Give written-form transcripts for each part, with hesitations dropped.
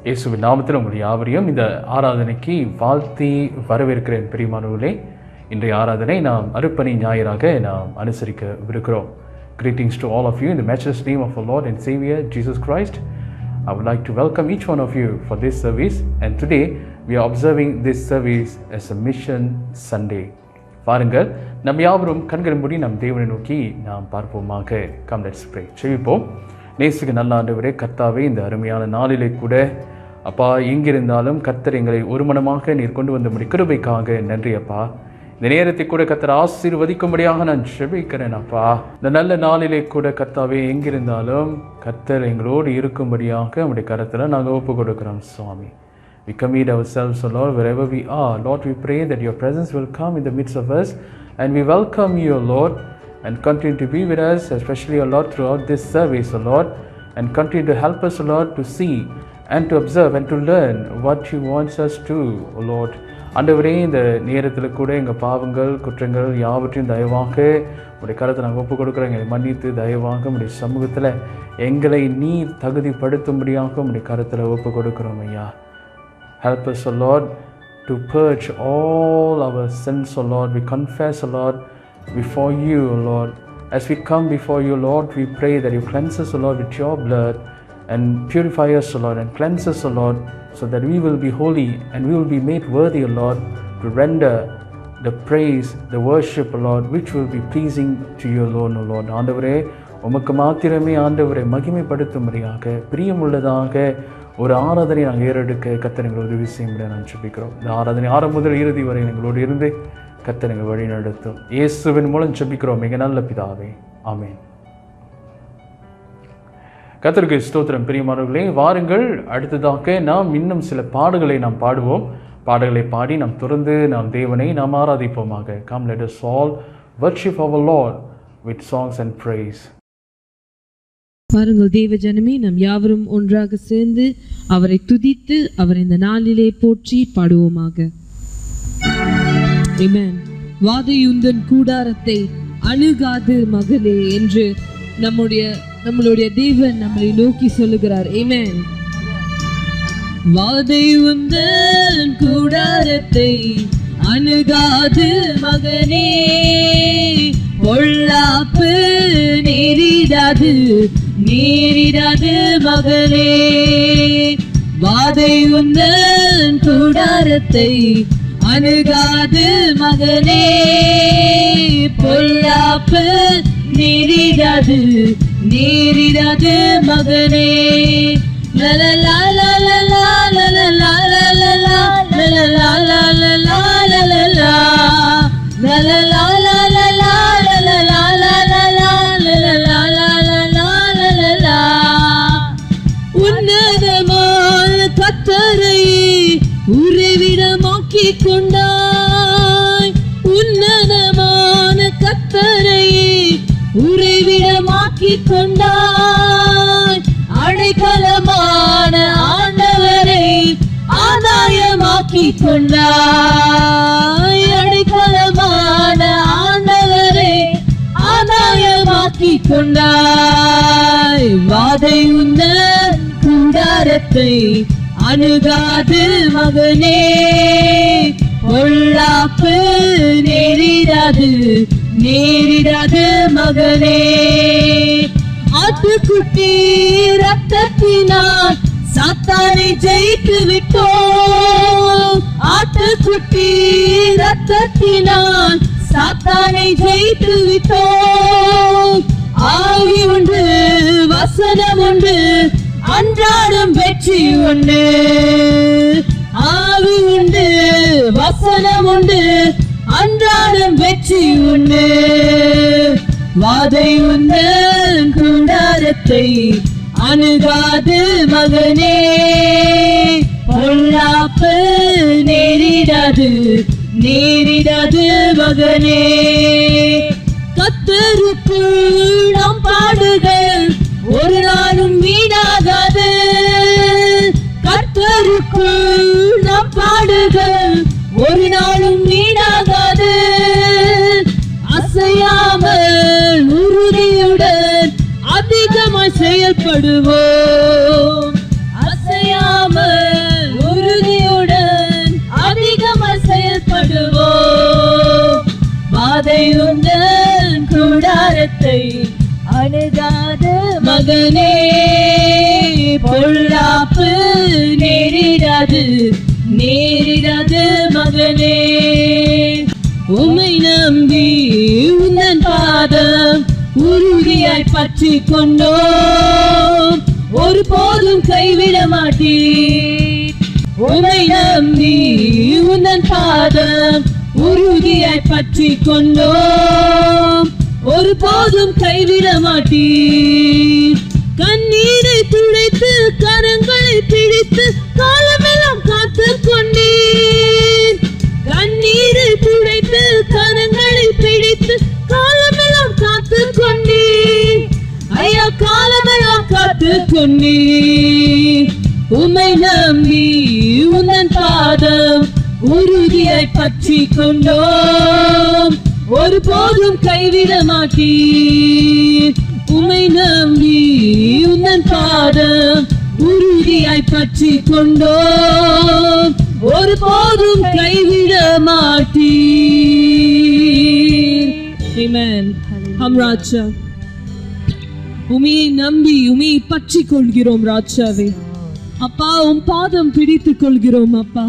இயேசுவின் நாமத்தில் உங்கள் யாவரையும் இந்த ஆராதனைக்கு வாழ்த்தி வரவேற்கிறேன். பிரியமானவர்களே, இன்றைய ஆராதனை நாம் அருப்பணி ஞாயிறாக நாம் அனுசரிக்கவிருக்கிறோம். Greetings to all of you in the matchless name of our Lord and Savior Jesus Christ. I would like to welcome each one of you for this service, and today we are observing this service as a Mission Sunday. பாருங்கள், நம் யாவரும் கண்களை மூடி நம் தேவனை நோக்கி நாம் பார்ப்போமாக. Come, let's pray. செவிப்போம். நேசுக்கு நல்ல ஆண்டவரே, கர்த்தாவே, இந்த அருமையான நாளிலே கூட அப்பா, எங்கிருந்தாலும் கர்த்தர் எங்களை ஒருமனமாக நீர் கொண்டு வந்த முடி கிருபைக்காக நன்றி அப்பா. இந்த நேரத்தை கூட கர்த்தர் ஆசீர்வதிக்கும்படியாக நான் ஜெபிக்கிறேன் அப்பா. இந்த நல்ல நாளிலே கூட கர்த்தாவே, எங்கிருந்தாலும் கர்த்தர் எங்களோடு இருக்கும்படியாக நம்முடைய கரத்தில் நாங்கள் ஒப்பு கொடுக்கிறோம் சுவாமி. We commit ourselves, O Lord, wherever we are. Lord, we pray that your presence will come in the midst of us, and we welcome you, O Lord, and continue to be with us, especially, O Lord, throughout this service, O Lord, and continue to help us, O Lord, to see and to observe and to learn what you wants us to, O Lord. ஆண்டவரே, இந்த நேரத்தில் கூட எங்கள் பாவங்கள் குற்றங்கள் யாவற்றையும் தயவாக உடைய கருத்தை நாங்கள் ஒப்பு கொடுக்குறோம். எங்களை மன்னித்து தயவாக உடைய சமூகத்தில் எங்களை நீர் தகுதிப்படுத்தும்படியாக உடைய கருத்தில் ஒப்பு கொடுக்குறோம் ஐயா. Help us, O Lord, to purge all our sins, O Lord. We confess, O Lord, before you, O Lord. As we come before you, Lord, we pray that you cleanse us, O Lord, with your blood, and purify us, O Lord, and cleanse us, O Lord, so that we will be holy and we will be made worthy, O Lord, to render the praise, the worship, O Lord, which will be pleasing to you alone, O Lord. ஆண்டவரே, உமக்கு மாத்திரமே ஆண்டவரை மகிமைப்படுத்தும்படியாக பிரியமுள்ளதாக ஒரு ஆராதனை நாங்கள் ஏறெடுக்க கர்த்தர் எங்களை உதவி செய்யும்படி நான் ஜெபிக்கிறோம். இந்த ஆராதனை ஆரம்பம் முதல் இறுதி வரை எங்களோடு இருந்து கர்த்தர் எங்களை வழி நடத்தும். இயேசுவின் மூலம் ஜெபிக்கிறோம் மிக நல்ல பிதாவே, ஆமென். கர்த்தருக்கு ஸ்தோத்திரம். பிரியமானவர்களே, வாருங்கள், அடுத்ததாக நாம் இன்னும் சில பாடல்களை நாம் பாடுவோம். பாடல்களை பாடி நாம் தொடர்ந்து நாம் தேவனை நாம் ஆராதிப்போமாக. Come, let us all worship our Lord with songs and praise. பாருங்கள் தேவ ஜனமே, நாம் யாவரும் ஒன்றாக சேர்ந்து அவரை துதித்து அவர் இந்த நாளிலே போற்றி பாடுவோமாக. ஆமென். வாதையுந்தன் கூடாரத்தை அணுகாது மகளே என்று நம்மளுடைய தேவன் நம்மளை நோக்கி சொல்லுகிறார். ஆமென். வாதையுந்தன் கூடாரத்தை அணுகாது மகனே, பொல்லாப்பு நேரிடாது மகனே. வாதையுந்தன் கூடாரத்தை அணுகாது மகனே, பொல்லாப்பு நேரிடாது மகனே. லலலா லலலா லலலா லலலா லலலா லலலா லலலா லலலா லலலா லலலா லலலா லலலா லலலா. உன்னதமான கர்த்தரை உறைவிடமாக்கிக் கொண்டாய், உன்னதமான கர்த்தரை உறைவிடமாக்கிக் கொண்டாய். அடைக்கலமான ஆண்டவரை ஆதாயமாக்கிக் கொண்டாய், அடைக்கலமான ஆண்டவரை ஆதாயமாக்கிக் கொண்டாய். வாதையுந்தன் கூடாரத்தை அணுகாது மகனே, பொல்லாப்பு நேரிடாது மகனே. ஆட்டுக்குட்டி ரத்தத்தினால் சாத்தானை ஜெயித்து விட்டோம், ஆட்டுக்குட்டி ரத்தத்தினால் சாத்தானை ஜெயித்து விட்டோம். ஆவி உண்டு, வசனம் உண்டு, அன்றாடம் வெற்றி உண்டு. ஆவி உண்டு, வசனம் உண்டு, அன்றாடம் வெற்றி உண்டு. வாதையுந்தன் கூடாரத்தை அணுகாது மகனே, பொல்லாப்பு நேரிடாது மகனே. கர்த்தருக்குள் நாம் பாடுகள் ஒரு நாளும் வீணாகாது, கர்த்தருக்குள் நாம் பாடுகள் ஒரு நாளும் வீணாகாது. அசையாமல் உறுதியுடன் அதிகமாய் செயல்படுவோம், அசையாமல் பாடுவோம். வாதை உந்தன் கூடாரத்தை அணுகாத மகனே, பொல்லாப்பு நேரிடாது மகனே. உம்மை நம்பி உந்தன் பாதம் உறுதியாய் பற்றி கொண்டோம், ஒருபோதும் கைவிட மாட்டீர். உம்மை நம்பி உந்தன் பாதம் உறுதியாய் பற்றி கொண்டோம், ஒருபோதும் கைவிட மாட்டீர். கண்ணீரை துடைத்து கரங்களை பிடித்து காலமெல்லாம் காத்து கொண்டீர். கண்ணீரை துடைத்து கரங்களை பிடித்து காலமெல்லாம் காத்து கொண்டீர். ஐயா, காலமெல்லாம் காத்து கொண்டீர். உம்மை நம்பி உந்தன் பாதம் உறுதியாய் பற்றி கொண்டோம், ஒருபோதும் கைவிட மாட்டீர். உம்மை நம்பி உந்தன் பாதம் உறுதியாய் பற்றி கொண்டோம், ஒருபோதும் கைவிட மாட்டீர். ஆமென். हम ராஜா உம்மையை நம்பி உம்மையை பற்றி கொள்கிறோம் ராஜாவே. அப்பா, உம் பாதம் பிடித்துக் கொள்கிறோம் அப்பா.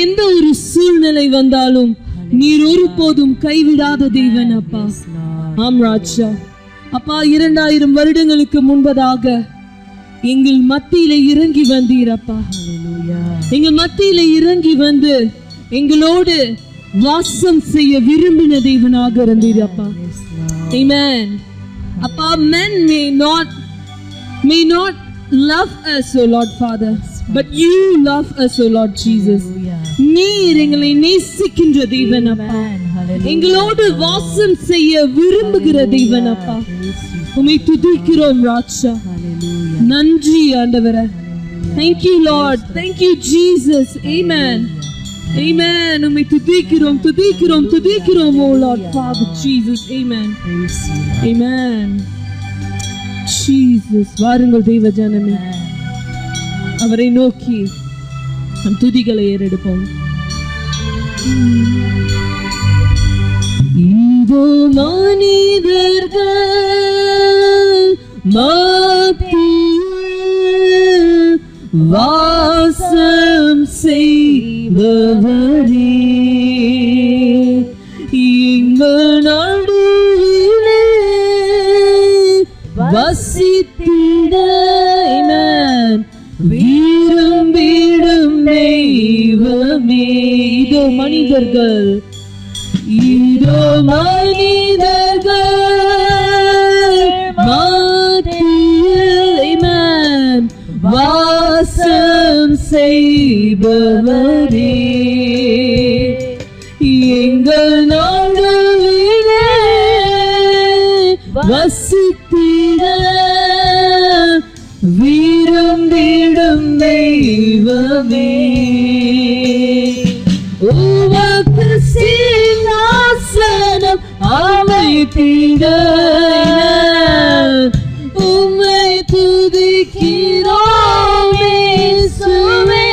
எந்த ஒரு சூழ்நிலை வந்தாலும் நீர் ஒருபோதும் கைவிடாத தேவன் அப்பா. ஆம் ராஜா. அப்பா, 2000 வருடங்களுக்கு முன்பதாக எங்கள் மத்தியில இறங்கி வந்தீர் அப்பா. எங்கள் மத்தியில இறங்கி வந்து எங்களோடு வாசம் செய்ய விரும்பின தேவனாக இருந்தீர் அப்பா. Amen. அப்பா, men may not love us, O Lord Father, but you love us, O Lord Jesus. நீர் எங்களை நேசிக்கின்ற தேவன் அப்பா, எங்களோடு வாசம் செய்ய விரும்புகிற தேவன் அப்பா. உம்மை துதிக்கிறோம் ராஜா. நன்றி ஆண்டவரே. Thank you Lord. Thank you Jesus. Amen. Amen. உம்மை துதிக்கிறோம் துதிக்கிறோம் துதிக்கிறோம் O Lord Father Jesus. Amen. Amen. Jesus. வாருங்கள் தேவ ஜனமே, அவரை நோக்கி நம் துதிகளை ஏறெடுப்போம். இதோ மனிதர்கள் மத்தியில் வாசம் செய்பவரே, எங்கள் நடுவிலே வசித்திட விரும்பிடும் தெய்வமே. இதோ மனிதர்கள் மத்தியில் வாசம் செய்பவரே, எங்கள் நடுவிலே வசித்திட விரும்பிடும் தெய்வமே. உமக்கு சிங்காசனம் அமைத்திட உம்மை துதிக்கிறோம் இயேசுவே.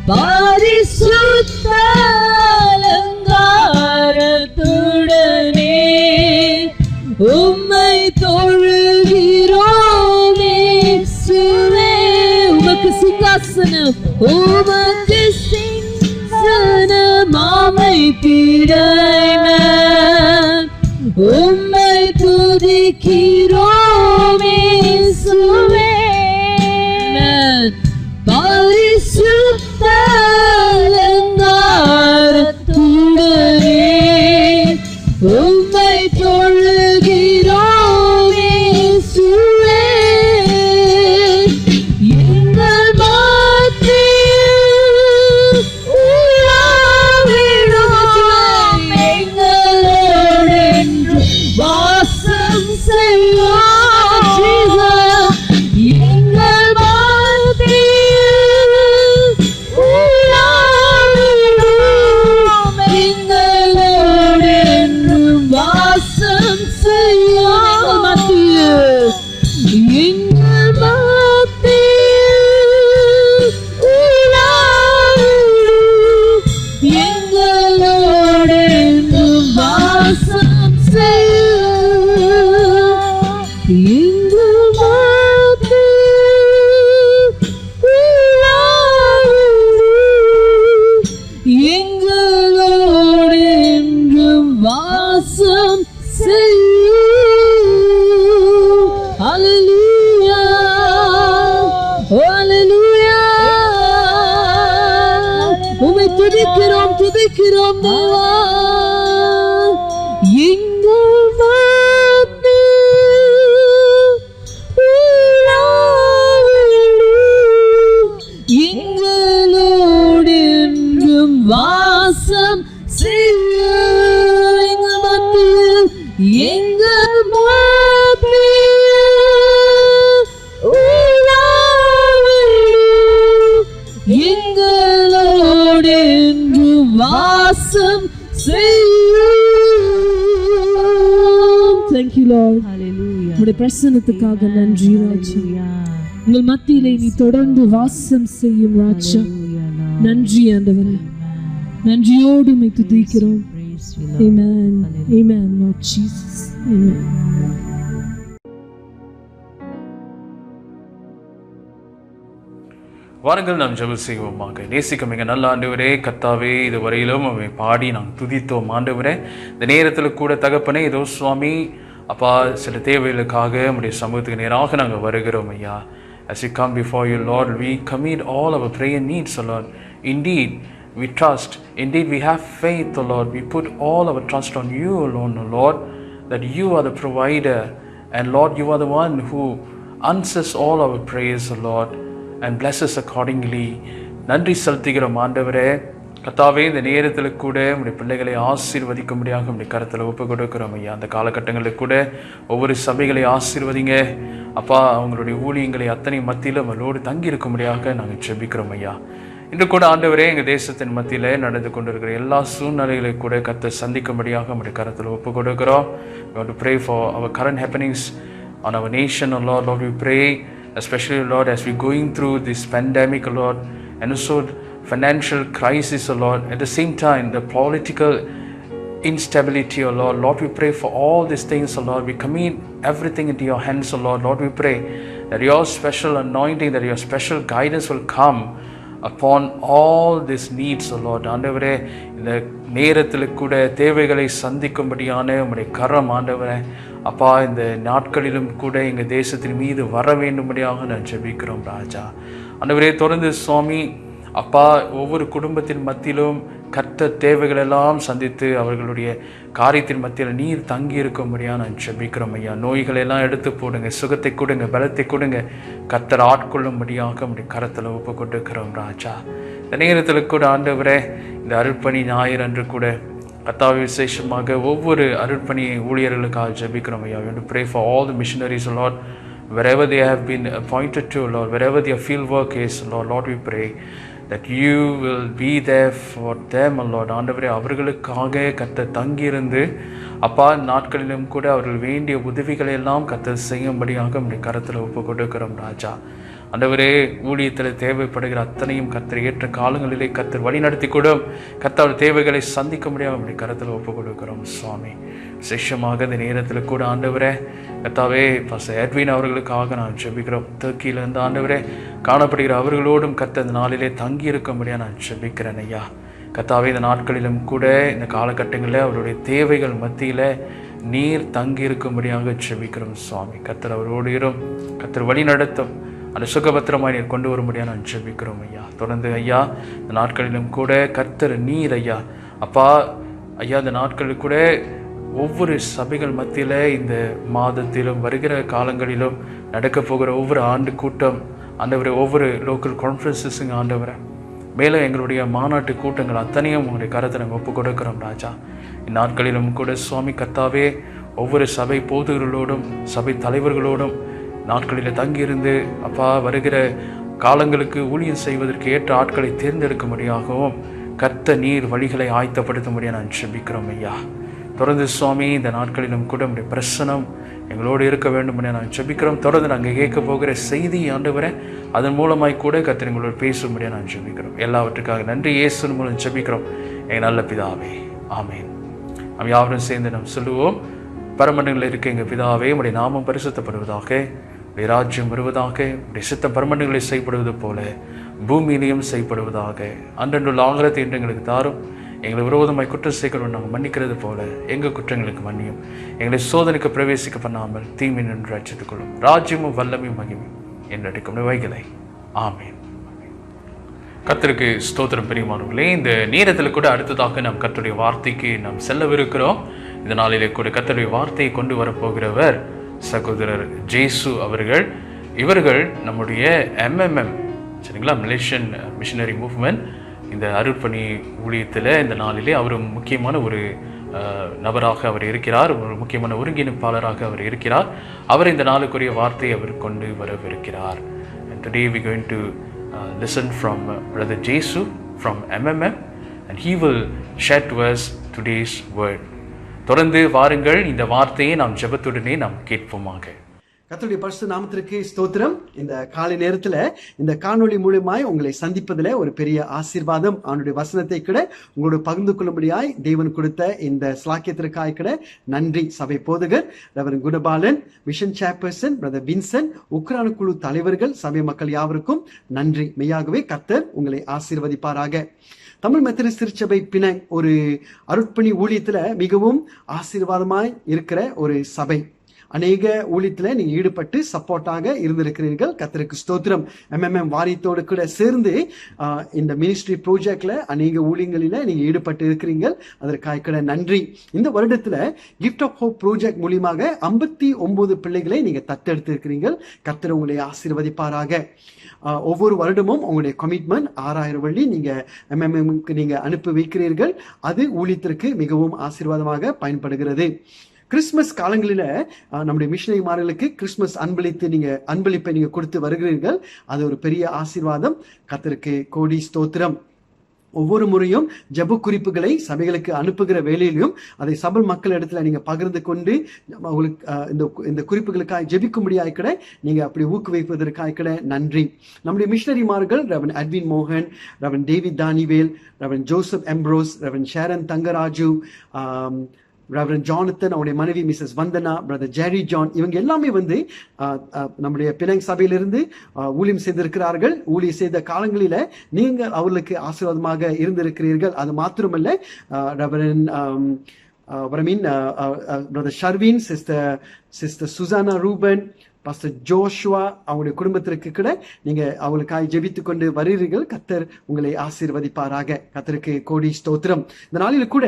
பரிசுத்த அலங்காரத்துடனே உம்மை தொழுகிறோம் இயேசுவே. உமக்கு சிங்காசனம் அமைத்திட உம்மை துதிக்கிறோம் இயேசுவே. பரிசுத்த அலங்காரத்துடனே உம்மை தொழுகிறோம் இயேசுவே. எங்கள் மத்தியில் உலாவிடும் எங்களோடென்று துதிக்கிறோம் தேவா. எங்கள் எங்களோடு என்றும் வாசம் செய்ய, எங்கள் மத்தியில் எங்கள் எங்களோடு என்றும் வாசம் செய்யும். Thank you Lord. Hallelujah. உம்முடைய பிரசன்னத்துக்காக நன்றி ராஜா. உங்கள் மத்தியிலே நீ தொடர்ந்து வாசம் செய்யும் ராஜா. நன்றி ஆண்டவரே, நன்றியோடு உம்மை துதிக்கிறோம். Amen. Amen Lord Jesus. Amen. வாருங்கள் நாம் ஜெபம் செய்வோமாக. நேசிக்கும் மிக நல்ல ஆண்டவரே, கர்த்தாவே, இதுவரையிலும் அவை பாடி நாம் துதித்தோம் ஆண்டவரே. இந்த நேரத்தில் கூட தகப்பனே, இதோ சுவாமி அப்பா, சில தேவைகளுக்காக நம்முடைய சமூகத்துக்கு நேராக நாங்கள் வருகிறோம் ஐயா. As we come before you Lord, we commit all our prayer needs, O Lord. Indeed, we trust, indeed we have faith, O Lord. We put all our trust on you alone, O Lord, that you are the provider, and Lord, you are the one who answers all our prayers, O Lord, and bless us accordingly. நன்றி செலுத்துகிறோம் ஆண்டவரே. கர்த்தாவே, இந்த நேரத்தில் கூட உடைய பிள்ளைகளை ஆசீர்வதிக்கும்படியாக உடைய கருத்தில் ஒப்பு கொடுக்கிறோம் ஐயா. அந்த காலகட்டங்களில் கூட ஒவ்வொரு சபைகளை ஆசீர்வதிங்க அப்பா. அவங்களுடைய ஊழியங்களை அத்தனை மத்தியில் அவர்களோடு தங்கி இருக்கும்படியாக நாங்கள் ஜெபிக்கிறோம் ஐயா. இன்று கூட ஆண்டவரே, எங்கள் தேசத்தின் மத்தியில் நடந்து கொண்டிருக்கிற எல்லா சூழ்நிலைகளை கூட கர்த்தர் சந்திக்கும்படியாக உடைய கருத்தில் ஒப்பு கொடுக்கிறோம். We want to pray for our current happenings on our nation, O Lord. Lord, we pray especially, Lord, as we're going through this pandemic, O Lord, and also financial crisis, O Lord. At the same time, the political instability, O Lord. Lord, we pray for all these things, O Lord. We commit everything into your hands, O Lord. Lord, we pray that your special anointing, that your special guidance will come upon all these needs, O Lord. ஆண்டவரே, இந்த நேரத்தில் கூட தேவைகளை சந்திக்கும்படியான உம்முடைய கரம் ஆண்டவரே அப்பா, இந்த நாட்களிலும் கூட எங்கள் தேசத்தின் மீது வர வேண்டும்படியாக நான் ஜெபிக்கிறோம் ராஜா. ஆண்டவரே, தொடர்ந்து சுவாமி அப்பா, ஒவ்வொரு குடும்பத்தின் மத்தியிலும் கர்த்தர் தேவைகளெல்லாம் சந்தித்து அவர்களுடைய காரியத்தின் மத்தியில் நீர் தங்கி இருக்கும்படியாக நான் ஜெபிக்கிறோம் ஐயா. நோய்களெல்லாம் எடுத்து போடுங்க, சுகத்தை கொடுங்க, பலத்தை கொடுங்க. கர்த்தர் ஆட்கொள்ளும்படியாக நம்முடைய கரத்தில் ஒப்பு கொடுக்கிறோம் ராஜா. இந்த நேரத்தில் கூட ஆண்டவரே, இந்த அருட்பணி ஞாயிறு அன்று கூட கர்த்தாவே விசேஷமாக ஒவ்வொரு அருட்பணி ஊழியர்களுக்காக ஜெபிக்கிறோம் ஐயா. We want to pray for all the missionaries, Lord, wherever they have been appointed to, Lord, wherever their field work is, Lord. Lord, we pray that you will be there for them, Lord. ஆண்டவரே, அவர்களுக்காக கர்த்தர் தங்கியிருந்து அப்பா நாட்களிலும் கூட அவர்கள் வேண்டிய உதவிகளை எல்லாம் கர்த்தர் செய்யும்படியாக நம்முடைய கரத்தில் ஒப்பு கொடுக்கிறோம் ராஜா. ஆண்டவரே, ஊழியத்தில் தேவைப்படுகிற அத்தனையும் கர்த்தர் ஏற்ற காலங்களிலே கர்த்தர் வழி நடத்தி கொடும். கர்த்தர் தேவைகளை சந்திக்க முடியாமல் நம்முடைய கரத்தில் ஒப்பு கொடுக்கிறோம் சுவாமி. விசேஷமாக இந்த நேரத்தில் கூட ஆண்டவரே கர்த்தாவே, பாஸ்டர் எட்வின் அவர்களுக்காக நான் ஜெபிக்கிறோம். துருக்கியிலிருந்து ஆண்டவரே காணப்படுகிற அவர்களோடும் கர்த்தர் இந்த நாளிலே தங்கி இருக்கும்படியாக நான் ஜெபிக்கிறேன் ஐயா. கர்த்தாவே, இந்த நாட்களிலும் கூட இந்த காலகட்டங்களில் அவருடைய தேவைகள் மத்தியில் நீர் தங்கி இருக்கும்படியாக ஜெபிக்கிறோம் சுவாமி. கர்த்தர் அவரோடு இரும், கர்த்தர் வழி நடத்தும், அந்த சுகபத்திரமாய் நீர் கொண்டு வரும்படியாக நான் ஜெபிக்கிறோம் ஐயா. தொடர்ந்து ஐயா, இந்த நாட்களிலும் கூட கர்த்தர் நீர் ஐயா அப்பா ஐயா, இந்த நாட்களில் கூட ஒவ்வொரு சபைகள் மத்தியில் இந்த மாதத்திலும் வருகிற காலங்களிலும் நடக்க போகிற ஒவ்வொரு ஆண்டு கூட்டம் ஆண்டவரை, ஒவ்வொரு லோக்கல் கான்ஃபரன்ஸஸுங்க ஆண்டவரை, மேலும் எங்களுடைய மாநாட்டு கூட்டங்கள் அத்தனையும் உங்களுடைய கருத்தை நாங்கள் ஒப்பு கொடுக்கிறோம் ராஜா. இந்நாட்களிலும் கூட சுவாமி கர்த்தாவே, ஒவ்வொரு சபை போதகர்களோடும் சபை தலைவர்களோடும் நாட்களில் தங்கியிருந்து அப்பா வருகிற காலங்களுக்கு ஊழியம் செய்வதற்கு ஏற்ற ஆட்களை தேர்ந்தெடுக்கும்படியாகவும் கர்த்தர் நீர் வழிகளை ஆயத்தப்படுத்தும்படியாக நான் ஜெபிக்கிறோம் ஐயா. தொடர்ந்து சுவாமி, இந்த நாட்களிலும் கூட நம்முடைய பிரசனம் எங்களோடு இருக்க வேண்டும் என நான் ஜெபிக்கிறோம். தொடர்ந்து நாங்கள் கேட்க போகிற செய்தி ஆண்டவரை அதன் மூலமாய் கூட கர்த்தர் எங்களோடு பேசும்படியாக நான் ஜெபிக்கிறோம். எல்லாவற்றுக்காக நன்றி இயேசுவின் மூலம் ஜெபிக்கிறோம் எங்கள் நல்ல பிதாவே, ஆமேன். நாம் யாவரும் சேர்ந்து நாம் சொல்லுவோம். பரமண்டங்களில் இருக்க எங்கள் பிதாவே, உம்முடைய நாமம் பரிசுத்தப்படுவதாக, உடைய ராஜ்யம் வருவதாக, உடைய சித்தம் பரமண்டங்களை செய்யப்படுவது போல பூமியிலையும் செய்யப்படுவதாக. அன்றன்றுள்ள ஆகாரத்தை இன்று எங்களுக்கு தாரும். எங்களை விரோதமாய் குற்றம் செய்கிறோம் நாங்கள் மன்னிக்கிறது போல எங்கள் குற்றங்களுக்கு மன்னியும். எங்களை சோதனைக்கு பிரவேசிக்க பண்ணாமல் தீமை நின்று ரட்சித்துக் கொள்ளும். ராஜ்யமும் வல்லமையும் மகிமையும் என்றடிக்கும் வைகளை. ஆமேன். கர்த்தருக்கு ஸ்தோத்திரம் பிரியமானவர்களே. இந்த நேரத்தில் கூட அடுத்ததாக நாம் கர்த்தருடைய வார்த்தைக்கு நாம் செல்லவிருக்கிறோம். இந்த நாளிலே கூட கர்த்தருடைய வார்த்தையை கொண்டு வரப்போகிறவர் சகோதரர் ஜேசு அவர்கள். இவர்கள் நம்முடைய MMM சரிங்களா, மலேசியன் மிஷனரி மூவ்மெண்ட், இந்த அருட்பணி ஊழியத்தில் இந்த நாளிலே அவர் முக்கியமான ஒரு நபராக அவர் இருக்கிறார், ஒரு முக்கியமான ஒருங்கிணைப்பாளராக அவர் இருக்கிறார். அவர் இந்த நாளுக்குரிய வார்த்தையை அவர் கொண்டு வரவிருக்கிறார். And today we are going to listen from Brother Jesu from MMM and he will share to us today's word. தொடர்ந்து வாருங்கள், இந்த வார்த்தையை நாம் ஜெபத்துடனே நாம் கேட்போமாக. கர்த்தருடைய பரிசுத்த நாமத்திற்கு ஸ்தோத்திரம். இந்த காலை நேரத்துல இந்த காணொளி மூலமாய் உங்களை சந்திப்பதில் ஒரு பெரிய ஆசீர்வாதம். அவனுடைய வசனத்தை கூட உங்களோட பகிர்ந்து கொள்ளும்படியாய் தேவன் கொடுத்த இந்த ஸ்லாக்கியத்திற்காக கூட நன்றி. சபை போதகர் reverend Gunabalan, mission chairperson brother Vinson, உக்ரான குழு தலைவர்கள், சபை மக்கள் யாவருக்கும் நன்றி. மெய்யாகவே கர்த்தர் உங்களை ஆசீர்வதிப்பாராக. தமிழ் மெத்தடிஸ்ட் திருச்சபை பினாங் ஒரு அருட்பணி ஊழியத்துல மிகவும் ஆசீர்வாதமாய் இருக்கிற ஒரு சபை. அநேக ஊழியத்துல நீங்க ஈடுபட்டு சப்போர்ட்டாக இருந்திருக்கிறீர்கள். கர்த்தருக்கு ஸ்தோத்திரம். MMM வாரியத்தோடு கூட சேர்ந்து இந்த மினிஸ்ட்ரி ப்ராஜெக்ட்ல அநேக ஊழியங்களில நீங்க ஈடுபட்டு இருக்கிறீர்கள். அதற்காக கூட நன்றி. இந்த வருடத்துல கிஃப்ட் ஆஃப் ஹோப் ப்ராஜெக்ட் மூலியமாக 59 பிள்ளைகளை நீங்க தத்தெடுத்து இருக்கிறீர்கள். கர்த்தர் உங்களை ஆசீர்வதிப்பாராக. ஒவ்வொரு வருடமும் உங்களுடைய கமிட்மெண்ட் 6000 வெள்ளி நீங்க MMMக்கு நீங்க அனுப்பி வைக்கிறீர்கள். அது ஊழியத்திற்கு மிகவும் ஆசீர்வாதமாக பயன்படுகிறது. கிறிஸ்துமஸ் காலங்களில நம்முடைய மிஷனரிமார்களுக்கு கிறிஸ்துமஸ் அன்பளிப்பை நீங்க கொடுத்து வருகிறீர்கள். அது ஒரு பெரிய ஆசீர்வாதம். கர்த்தருக்கு கோடி ஸ்தோத்திரம். ஒவ்வொரு முறையும் ஜெப குறிப்புகளை சபைகளுக்கு அனுப்புகிற வேலையிலும் அதை சபை மக்கள் இடத்துல நீங்க பகிர்ந்து கொண்டு அவங்களுக்கு இந்த குறிப்புகளுக்காக ஜெபிக்கும்படியாக கூட நீங்க அப்படி ஊக்குவிப்பதற்காக கூட நன்றி. நம்முடைய மிஷனரிமார்கள் ரெவரண்ட் அட்வின் மோகன், reverend David Daniel, reverend Joseph Ambrose, reverend Sharon Thangaraju, reverend Jonathan, அவருடைய மனைவி Mrs Vandana, brother Jerry John, இவங்க எல்லாமே நம்முடைய பினாங் சபையிலிருந்து ஊழியம் செய்திருக்கிறார்கள். ஊழியம் செய்த காலங்களில நீங்கள் அவர்களுக்கு ஆசீர்வாதமாக இருந்திருக்கிறீர்கள். அது மாத்திரமல்ல, reverend brother Sherwin, sister Susanna Reuben, pastor Joshua, அவங்களுடைய குடும்பத்திற்கு கூட நீங்க அவங்களுக்காக ஜெபித்துக் கொண்டு வருகிறீர்கள். கர்த்தர் உங்களை ஆசீர்வதிப்பாராக. கர்த்தருக்கு கோடி ஸ்தோத்திரம். இந்த நாளில் கூட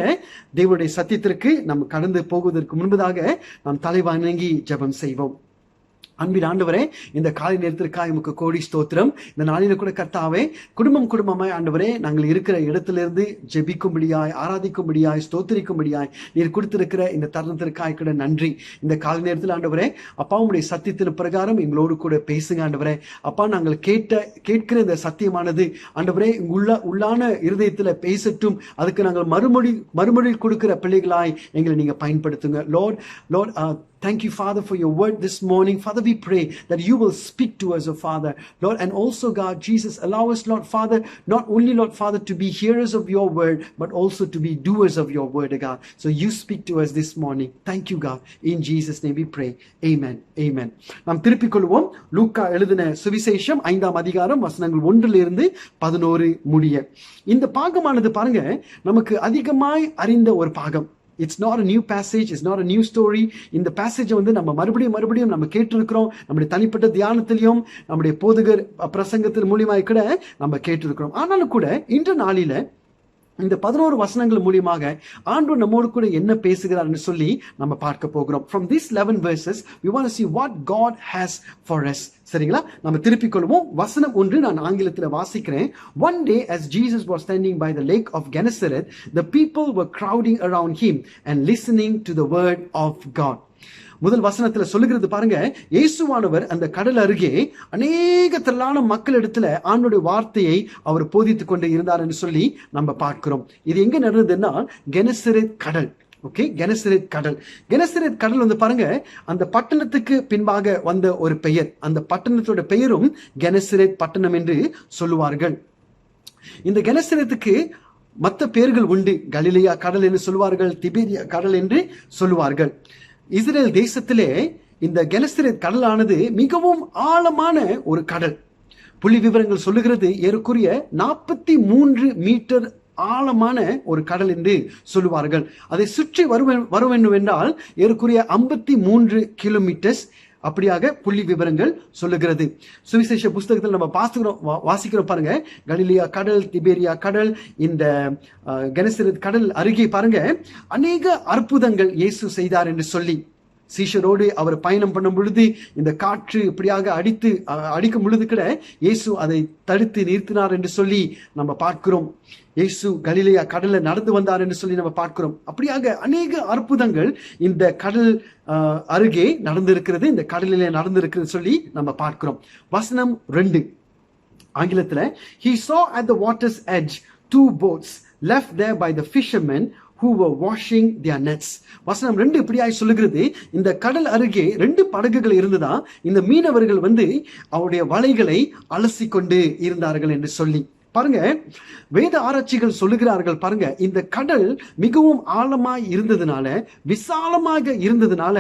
தேவனுடைய சத்தியத்திற்கு நாம் கடந்து போவதற்கு முன்பதாக நாம் தலை வணங்கி ஜெபம் செய்வோம். அன்பின் ஆண்டவரே, இந்த காலை நேரத்திற்காக உமக்கு கோடி ஸ்தோத்திரம். இந்த நாளில கூட கர்த்தாவே, குடும்பமாய் ஆண்டவரே, நாங்கள் இருக்கிற இடத்திலிருந்து ஜெபிக்கும்படியாய், ஆராதிக்கும்படியாய், ஸ்தோத்திரிக்கும்படியாய் நீர் கொடுத்திருக்கிற இந்த தருணத்திற்காக கூட நன்றி. இந்த காலை நேரத்தில் ஆண்டவரே, அப்பா உடைய சத்தியத்தின் பிரகாரம் எங்களோடு கூட பேசுங்க ஆண்டவரே. அப்பா, நாங்கள் கேட்கிற இந்த சத்தியமானது ஆண்டவரே உள்ளான இருதயத்துல பேசட்டும். அதுக்கு நாங்கள் மறுமொழி கொடுக்கிற பிள்ளைகளாய் எங்களை நீங்க பயன்படுத்துங்க. Lord, thank you, Father, for your word this morning. Father, we pray that you will speak to us, oh Father. Lord, and also, God, Jesus, allow us, Lord, Father, not only, Lord, Father, to be hearers of your word, but also to be doers of your word, oh God. So you speak to us this morning. Thank you, God. In Jesus' name we pray. Amen. Amen. நாம் திருப்பிக் கொள்வோம். லூக்கா எழுதின சுவிசேஷம் 5ஆம் அதிகாரம் வசனங்கள் 1 - 11 முடிய. இந்த பாகமானது பாருங்க, நமக்கு அதிகமாய் அறிந்த ஒரு பாகம். It's not a new passage, it's not a new story. இந்த பேசேஜை நம்ம மறுபடியும் நம்ம கேட்டிருக்கிறோம். நம்முடைய தனிப்பட்ட தியானத்திலையும் நம்முடைய போதகர் பிரசங்கத்தின் மூலியமாக கூட நம்ம கேட்டிருக்கிறோம். ஆனாலும் கூட இன்று நாளில இந்த 11 வசனங்கள் மூலியமாக ஆண்டவர் நம்மோடு கூட என்ன பேசுகிறார்னு சொல்லி நம்ம பார்க்க போகிறோம். From these 11 verses we want to see what God has for us. சரிங்களா? நம்ம திருப்பிக் கொள்வோம். வசனம் 1 நான் ஆங்கிலத்தில் வாசிக்கிறேன். One day as Jesus was standing by the lake of Gennesaret, the people were crowding around him and listening to the word of God. முதல் வசனத்துல சொல்லுகிறது பாருங்க, இயேசுவானவர் அந்த கடல் அருகே அநேக திரளான மக்கள் இடத்துல ஆண்டவருடைய வார்த்தையை அவர் போதித்துக் கொண்டு இருந்தார் என்று சொல்லி நம்ம பார்க்கிறோம். இது எங்க நடந்ததுன்னா கெனசரேத் கடல். ஓகே, கெனசரேத் கடல் பாருங்க, அந்த பட்டணத்துக்கு பின்பாக வந்த ஒரு பெயர். அந்த பட்டணத்தோட பெயரும் கெனசரேத் பட்டணம் என்று சொல்லுவார்கள். இந்த கெனசரேத்துக்கு மற்ற பெயர்கள் உண்டு. கலிலேயா கடல் என்று சொல்லுவார்கள், திபேரியா கடல் என்று சொல்லுவார்கள். இஸ்ரேல் தேசத்திலே இந்த கெனசரேத் கடலானது மிகவும் ஆழமான ஒரு கடல். புள்ளி விவரங்கள் சொல்லுகிறது ஏறக்குறைய 43 மீட்டர் ஆழமான ஒரு கடல் என்று சொல்லுவார்கள். அதை சுற்றி வர வேண்டும் என்றால் ஏறக்குறைய 53 கிலோமீட்டர்ஸ் அப்படியாக புள்ளி விவரங்கள் சொல்லுகிறது. சுவிசேஷ புஸ்தகத்தில் நம்ம வாசிக்கிறோம் பாருங்க. கலிலியா கடல், திபேரியா கடல், இந்த கெனசரேத் கடல் அருகே பாருங்க அநேக அற்புதங்கள் இயேசு செய்தார் என்று சொல்லி, சீஷரோடு அவர் பயணம் பண்ணும் பொழுது இந்த காற்று இப்படியாக அடிக்கும் பொழுது கூட இயேசு அதை தடுத்து நிறுத்தினார் என்று சொல்லி நம்ம பார்க்கிறோம். இயேசு கலிலேயா கடல்ல நடந்து வந்தார் என்று சொல்லி நம்ம பார்க்கிறோம். அப்படியாக அநேக அற்புதங்கள் இந்த கடல் அருகே நடந்திருக்கிறது, இந்த கடலிலே நடந்திருக்கிறது சொல்லி நம்ம பார்க்கிறோம். வசனம் 2 ஆங்கிலத்துல, he saw at the water's edge 2 boats left there by the fishermen who were washing their nets. வசனம் 2 இப்படியாய் சொல்லுகிறது, இந்த கடல் அருகே 2 படகுகள் இருந்ததா, இந்த மீனவர்கள் அவருடைய வலைகளை அலசி கொண்டு இருந்தார்கள் என்று சொல்லி பாருங்க. வேத ஆராய்ச்சிகள் சொல்லுகிறார்கள் பாருங்க, இந்த கடல் மிகவும் ஆழமாய் இருந்ததுனால, விசாலமாக இருந்ததுனால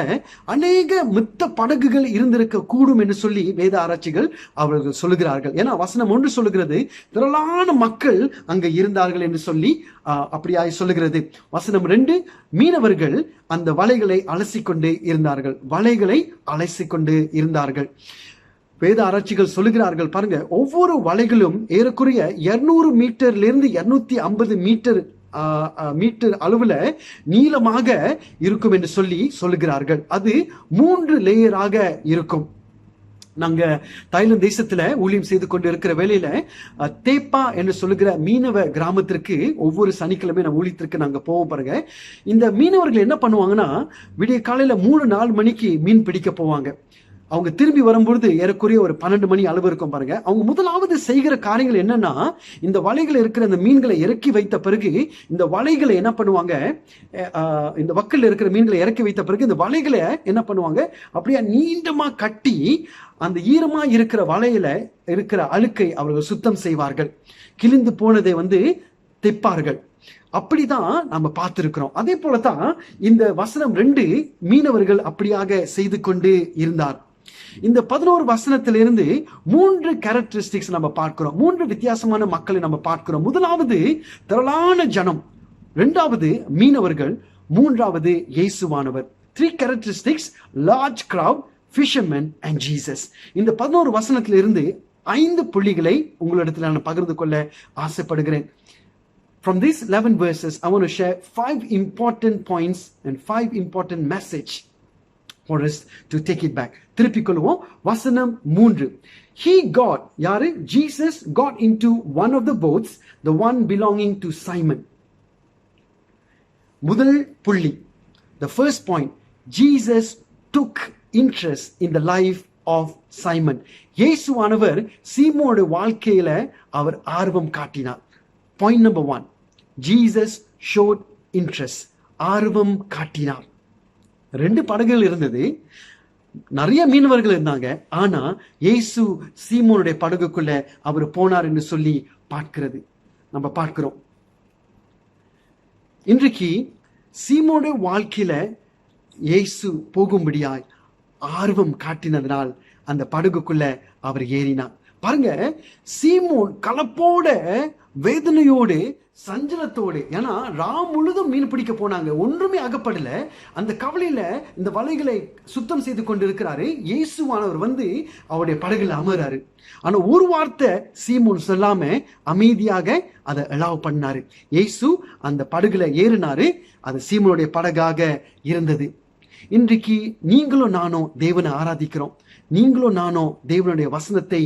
அநேக மித்த படகுகள் இருந்திருக்க கூடும் என்று சொல்லி வேத ஆராய்ச்சிகள் அவர்கள் சொல்லுகிறார்கள். ஏன்னா வசனம் 1 சொல்லுகிறது, திரளான மக்கள் அங்க இருந்தார்கள் என்று சொல்லி அப்படியாய் சொல்லுகிறது. வசனம் 2, மீனவர்கள் அந்த வலைகளை அலசிக்கொண்டு இருந்தார்கள். வேத ஆராய்ச்சிகள் சொல்லுகிறார்கள் பாருங்க, ஒவ்வொரு வலைகளும் ஏறக்குறைய 200 மீட்டர்லிருந்து 250 மீட்டர் அளவுல நீளமாக இருக்கும் என்று சொல்லுகிறார்கள். அது 3 லேயராக இருக்கும். நாங்க தாய்லாந்து தேசத்துல ஊழியம் செய்து கொண்டு இருக்கிற வேளையில தேப்பா என்று சொல்லுகிற மீனவ கிராமத்திற்கு ஒவ்வொரு சனிக்கிழமை நம்ம ஊழியத்திற்கு நாங்க போவோம் பாருங்க. இந்த மீனவர்கள் என்ன பண்ணுவாங்கன்னா, விடிய காலையில 3-4 மணிக்கு மீன் பிடிக்க போவாங்க. அவங்க திரும்பி வரும்பொழுது ஏறக்குறைய ஒரு 12 மணி அளவு இருக்கும் பாருங்க. அவங்க முதலாவது செய்கிற காரியங்கள் என்னன்னா, இந்த வலைகள் இருக்கிற இந்த மீன்களை இறக்கி வைத்த பிறகு இந்த வலைகளை என்ன பண்ணுவாங்க, இந்த வக்கல் இருக்கிற மீன்களை இறக்கி வைத்த பிறகு இந்த வலைகளை என்ன பண்ணுவாங்க, அப்படியே நீண்டமா கட்டி அந்த ஈரமா இருக்கிற வலையில இருக்கிற அழுக்கை அவர்கள் சுத்தம் செய்வார்கள். கிழிந்து போனதை தைப்பார்கள். அப்படிதான் நம்ம பார்த்திருக்கிறோம். அதே போலதான் இந்த வசனம் 2 மீனவர்கள் அப்படியாக செய்து கொண்டு இருந்தார். இந்த 11 வசனத்திலிருந்து 3 கேரக்டரிஸ்டிக்ஸ் நம்ம பார்க்கிறோம். 3 வித்தியாசமான மக்களை நம்ம பார்க்கிறோம். முதலாவது திரளான ஜனம், 2வது மீனவர்கள், 3வது இயேசுவானவர். 3 characteristics, large crowd, fishermen and Jesus. இந்த 11 வசனத்திலிருந்து 5 புள்ளிகளை உங்களிடத்தில் நான் பகிர்ந்து கொள்ள ஆசைப்படுகிறேன். From these 11 verses, I want to share 5 important points and 5 important message for us to take it back. திருப்பிக் கொள்வோம். வசனம் 3. He got, யாரு? Jesus got into one of the boats, the one belonging to Simon. முதல் புள்ளி, the first point, Jesus took interest in the life of Simon. இயேசுவானவர் சீமோனுடைய வாழ்க்கையில அவர் ஆர்வம் காட்டினார். Point number 1, Jesus showed interest. ஆர்வம் காட்டினார். 2 படகுகள் இருந்தது, நிறைய மீனவர்கள் இருந்தாங்க. ஆனா இயேசு சீமோனுடைய படகுக்குள்ள அவர் போனார் என்று சொல்லி நம்ம பார்க்கிறோம். இன்றைக்கு சீமோனுடைய வாழ்க்கையில இயேசு போகும்படியாய் ஆர்வம் காட்டினதனால் அந்த படகுக்குள்ள அவர் ஏறினார். பாருங்க, சீமோன் கலப்போட, வேதனையோடு, சஞ்சலத்தோடு, ஏன்னா ராம் முழுதும் மீன் பிடிக்க போனாங்க, ஒன்றுமே அகப்படல. அந்த கவலையில இந்த வலைகளை சுத்தம் செய்து கொண்டிருக்கிறாரு. இயேசுவானவர் அவருடைய படகுல அமராரு. ஆனா ஒரு வார்த்தை சீமோன் சொல்லாம அமைதியாக அதை அலாவ் பண்ணாரு. இயேசு அந்த படகுல ஏறினாரு. அது சீமோனுடைய படகாக இருந்தது. இன்றைக்கு நீங்களும் நானும் தேவனை ஆராதிக்கிறோம். நீங்களும் நானும் தேவனுடைய வசனத்தை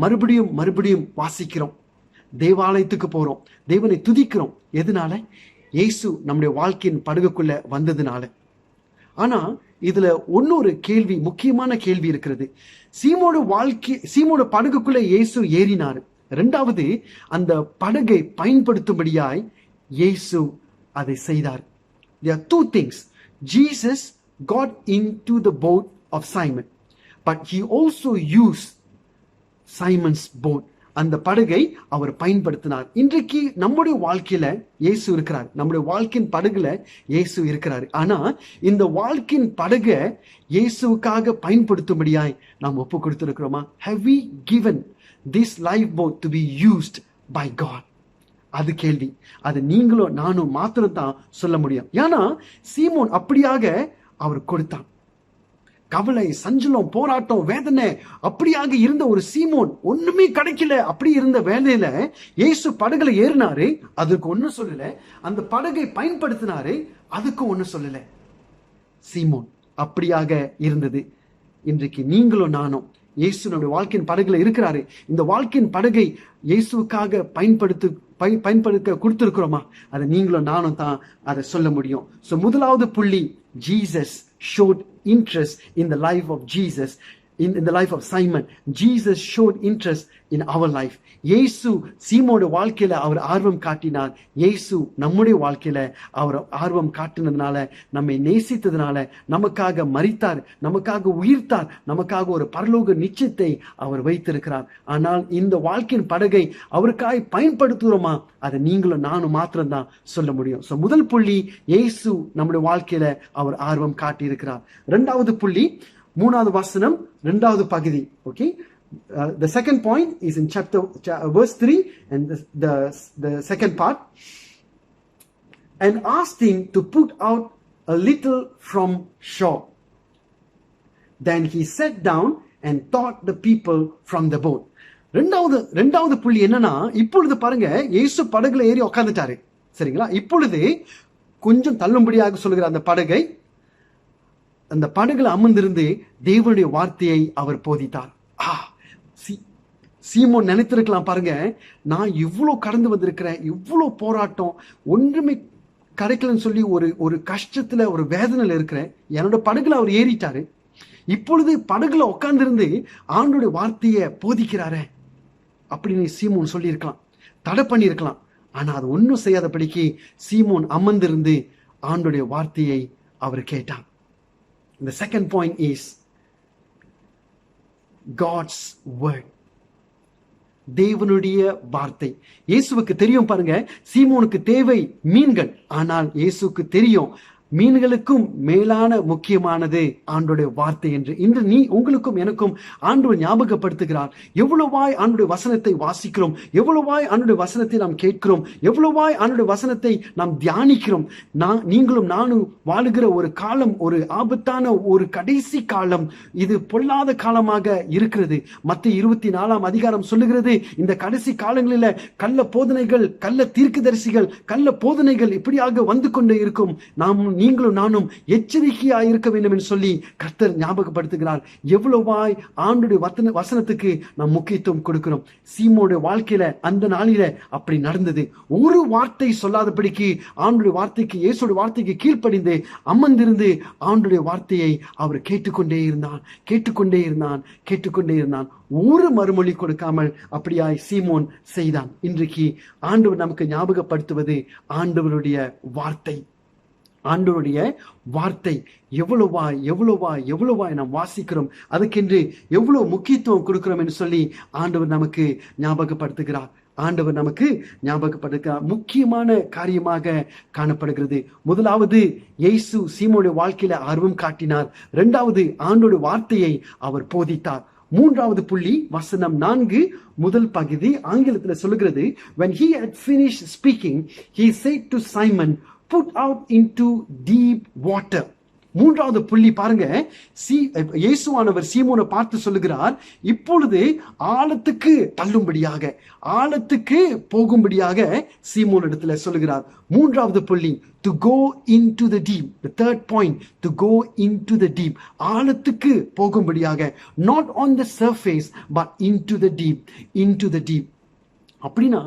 மறுபடியும் வாசிக்கிறோம். தேவாலயத்துக்கு போறோம், தேவனை துதிக்கிறோம். எதனால? இயேசு நம்முடைய வாழ்க்கையின் படகுக்குள்ள வந்ததுனால. ஆனா இதுல இன்னொரு கேள்வி, முக்கியமான கேள்வி இருக்கிறது. சீமோட படகுக்குள்ள இயேசு ஏறினார். 2வது, அந்த படகை பயன்படுத்தும்படியாய் இயேசு அதை செய்தார். There are 2 things. Jesus got into the boat of Simon, but he also used Simon's boat. அந்த படகை அவர் பயன்படுத்தினார். இன்றைக்கு நம்முடைய வாழ்க்கையில இயேசு இருக்கிறார், நம்முடைய வாழ்க்கையின் படகுல இயேசு இருக்கிறார். ஆனா இந்த வாழ்க்கையின் படகை இயேசுவுக்காக பயன்படுத்தும்படியாய் நாம் ஒப்பு கொடுத்திருக்கிறோமா? Have we given this lifeboat to be used by God? அது கேள்வி. அது நீங்களும் நானும் மாத்திரம் தான் சொல்ல முடியும். ஏன்னா சீமோன் அப்படியாக அவர் கொடுத்தான். கவலை, சஞ்சலம், போராட்டம், வேதனை அப்படியாக இருந்த ஒரு சீமோன், ஒண்ணுமே கிடைக்கல அப்படி இருந்த வேலையில இயேசு படகுல ஏறினாரு, அதுக்கு ஒண்ணும் சொல்லல. அந்த படகை பயன்படுத்தினாரு, அதுக்கும் ஒண்ணும் சொல்லல. சீமோன் அப்படியாக இருந்தது. இன்றைக்கு நீங்களும் நானும் இயேசுனுடைய வாழ்க்கையின் படகுல இருக்கிறாரு. இந்த வாழ்க்கையின் படகை இயேசுக்காக பயன்படுத்த கொடுத்திருக்கிறோமா? அதை நீங்களும் நானும் தான் அதை சொல்ல முடியும். சோ முதலாவது புள்ளி, Jesus showed interest in the life of Jesus, in the life of Simon. Jesus showed interest in our life. இயேசு சீமோட வாழ்க்கையில அவர் ஆர்வம் காட்டினார். இயேசு நம்முடைய வாழ்க்கையில அவர் ஆர்வம் காட்டினதுனால, நம்மை நேசித்ததுனால, நமக்காக மரித்தார், நமக்காக உயிர்த்தார், நமக்காக ஒரு பரலோக நிச்சயத்தை அவர் வைத்திருக்கிறார். ஆனால் இந்த வாழ்க்கையின் படகை அவருக்காக பயன்படுத்துகிறோமா? அதை நீங்களும் நானும் மாத்திரம்தான் சொல்ல முடியும். சோ முதல் புள்ளி, இயேசு நம்முடைய வாழ்க்கையில அவர் ஆர்வம் காட்டி இருக்கிறார். இரண்டாவது புள்ளி, 3வது வசனம் 2வது பகுதி. Okay, the second point is in verse 3 and the second part. And asked him to put out a little from shore. Then he sat down and taught the people from the boat. ரெண்டாவது புள்ளி என்னன்னா, இப்பொழுது பாருங்க, இயேசு படகுல ஏறி உட்கார்ந்துட்டாரு. சரிங்களா? இப்பொழுது கொஞ்சம் தள்ளும்படியாக சொல்லுகிற அந்த படகை, அந்த படகுல அமர்ந்திருந்து தேவனுடைய வார்த்தையை அவர் போதித்தார். சீமோன் நினைத்திருக்கலாம், பாருங்க, நான் இவ்வளவு கடந்து வந்திருக்கிறேன், இவ்வளவு போராட்டம், ஒன்றுமே கிடைக்கலன்னு சொல்லி ஒரு கஷ்டத்துல, ஒரு வேதனையில இருக்கிறேன். என்னோட படகுல அவர் ஏறிட்டாரு. இப்பொழுது படகுல உட்கார்ந்திருந்து ஆண்டோடைய வார்த்தையை போதிக்கிறாரே அப்படின்னு சீமோன் சொல்லி இருக்கலாம், தடை பண்ணியிருக்கலாம். ஆனா அது ஒன்றும் செய்யாதபடிக்கு சீமோன் அமர்ந்திருந்து ஆண்டோடைய வார்த்தையை அவர் கேட்டான். The second point is God's word. தேவனுடைய வார்த்தை. இயேசுவுக்கு தெரியும், பாருங்க, சீமோனுக்கு தேவை மீன்கள். ஆனால் இயேசுக்கு தெரியும் மீன்களுக்கும் மேலான முக்கியமானது ஆண்டோடைய வார்த்தை என்று. இன்று உங்களுக்கும் எனக்கும் ஆண்டவர் ஞாபகப்படுத்துகிறார். எவ்வளவாய் ஆண்டோடைய வசனத்தை வாசிக்கிறோம், எவ்வளவாய் ஆண்டோடைய வசனத்தை நாம் கேட்கிறோம், எவ்வளவாய் ஆண்டோடைய வசனத்தை நாம் தியானிக்கிறோம். நீங்களும் நானும் வாழுகிற ஒரு காலம், ஒரு ஆபத்தான ஒரு கடைசி காலம், இது பொல்லாத காலமாக இருக்கிறது. மத்தேயு 24ஆம் அதிகாரம் சொல்லுகிறது, இந்த கடைசி காலங்களில கள்ள போதனைகள், கள்ள தீர்க்கதரிசிகள், கள்ள போதனைகள் இப்படியாக வந்து கொண்டு இருக்கும். நீங்களும் நானும் எச்சரிக்கையாய் இருக்க வேண்டும் என்று சொல்லி கர்த்தர் ஞாபகப்படுத்துகிறார். எவ்வளவாய் ஆண்டுடைய வசனத்துக்கு நாம் முக்கியத்துவம் கொடுக்கிறோம். சீமோனுடைய வாழ்க்கையில அந்த நாளில அப்படி நடந்தது. ஒரு வார்த்தை சொல்லாதபடிக்கு ஆண்டுடைய வார்த்தைக்கு, இயேசுடைய வார்த்தைக்கு கீழ்ப்படிந்து அமர்ந்திருந்து ஆண்டுடைய வார்த்தையை அவர் கேட்டுக்கொண்டே இருந்தான். ஒரு மறுமொழி கொடுக்காமல் அப்படியாய் சீமோன் செய்தான். இன்றைக்கு ஆண்டவர் நமக்கு ஞாபகப்படுத்துவது ஆண்டவருடைய வார்த்தை. ஆண்டவருடைய வார்த்தை எவ்வளவாய் நாம் வாசிக்கிறோம், அதுக்கென்று எவ்வளவு முக்கியத்துவம் கொடுக்கிறோம் என்று சொல்லி ஆண்டவர் நமக்கு ஞாபகப்படுத்துகிறார். முக்கியமான காரியமாக காணப்படுகிறது. முதலாவது, இயேசு சீமோனுடைய வாழ்க்கையில ஆர்வம் காட்டினார். இரண்டாவது, ஆண்டவருடைய வார்த்தையை அவர் போதித்தார். மூன்றாவது புள்ளி, வசனம் 4 முதல் பகுதி ஆங்கிலத்தில் சொல்லுகிறது, when he had finished speaking he said to Simon, put out into deep water. மூன்றாவது புள்ளி பாருங்க, இயேசுவானவர் சீமோனை பார்த்து சொல்லுகிறார், இப்பொழுது ஆழத்துக்கு தள்ளும்படியாக, ஆழத்துக்கு போகும்படியாக சீமோன் இடத்துல சொல்லுகிறார். மூன்றாவது புள்ளி, to go into the deep. The third point, to go into the deep. ஆழத்துக்கு போகும்படியாக, not on the surface but into the deep. அப்படின்னா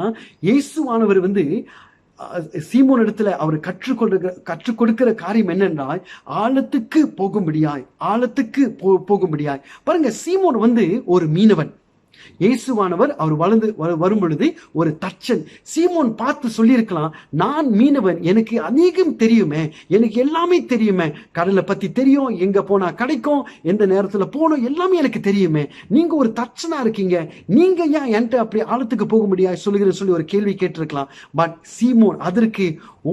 இயேசுவானவர் சீமோன் இடத்துல அவர் கற்றுக் கொடுக்கிற காரியம் என்னென்றால் ஆழத்துக்கு போகும்படியாய். பாருங்க, சீமோன் ஒரு மீனவன். இயேசுவானவர் அவர் வரும் பொழுது ஒரு தச்சன். சீமோன் பார்த்து சொல்லியிருக்கலாம், நான் மீனவன், எனக்கு அதிகம் தெரியுமே, எனக்கு எல்லாமே தெரியுமே, கடலை பத்தி தெரியும், எங்க போனா கிடைக்கும், எந்த நேரத்துல போகணும், எல்லாமே எனக்கு தெரியுமே. நீங்க ஒரு தச்சனா இருக்கீங்க, நீங்க ஏன் என்கிட்ட அப்படி ஆழத்துக்கு போக முடியாது சொல்லி ஒரு கேள்வி கேட்டிருக்கலாம். பட் சீமோன் அதற்கு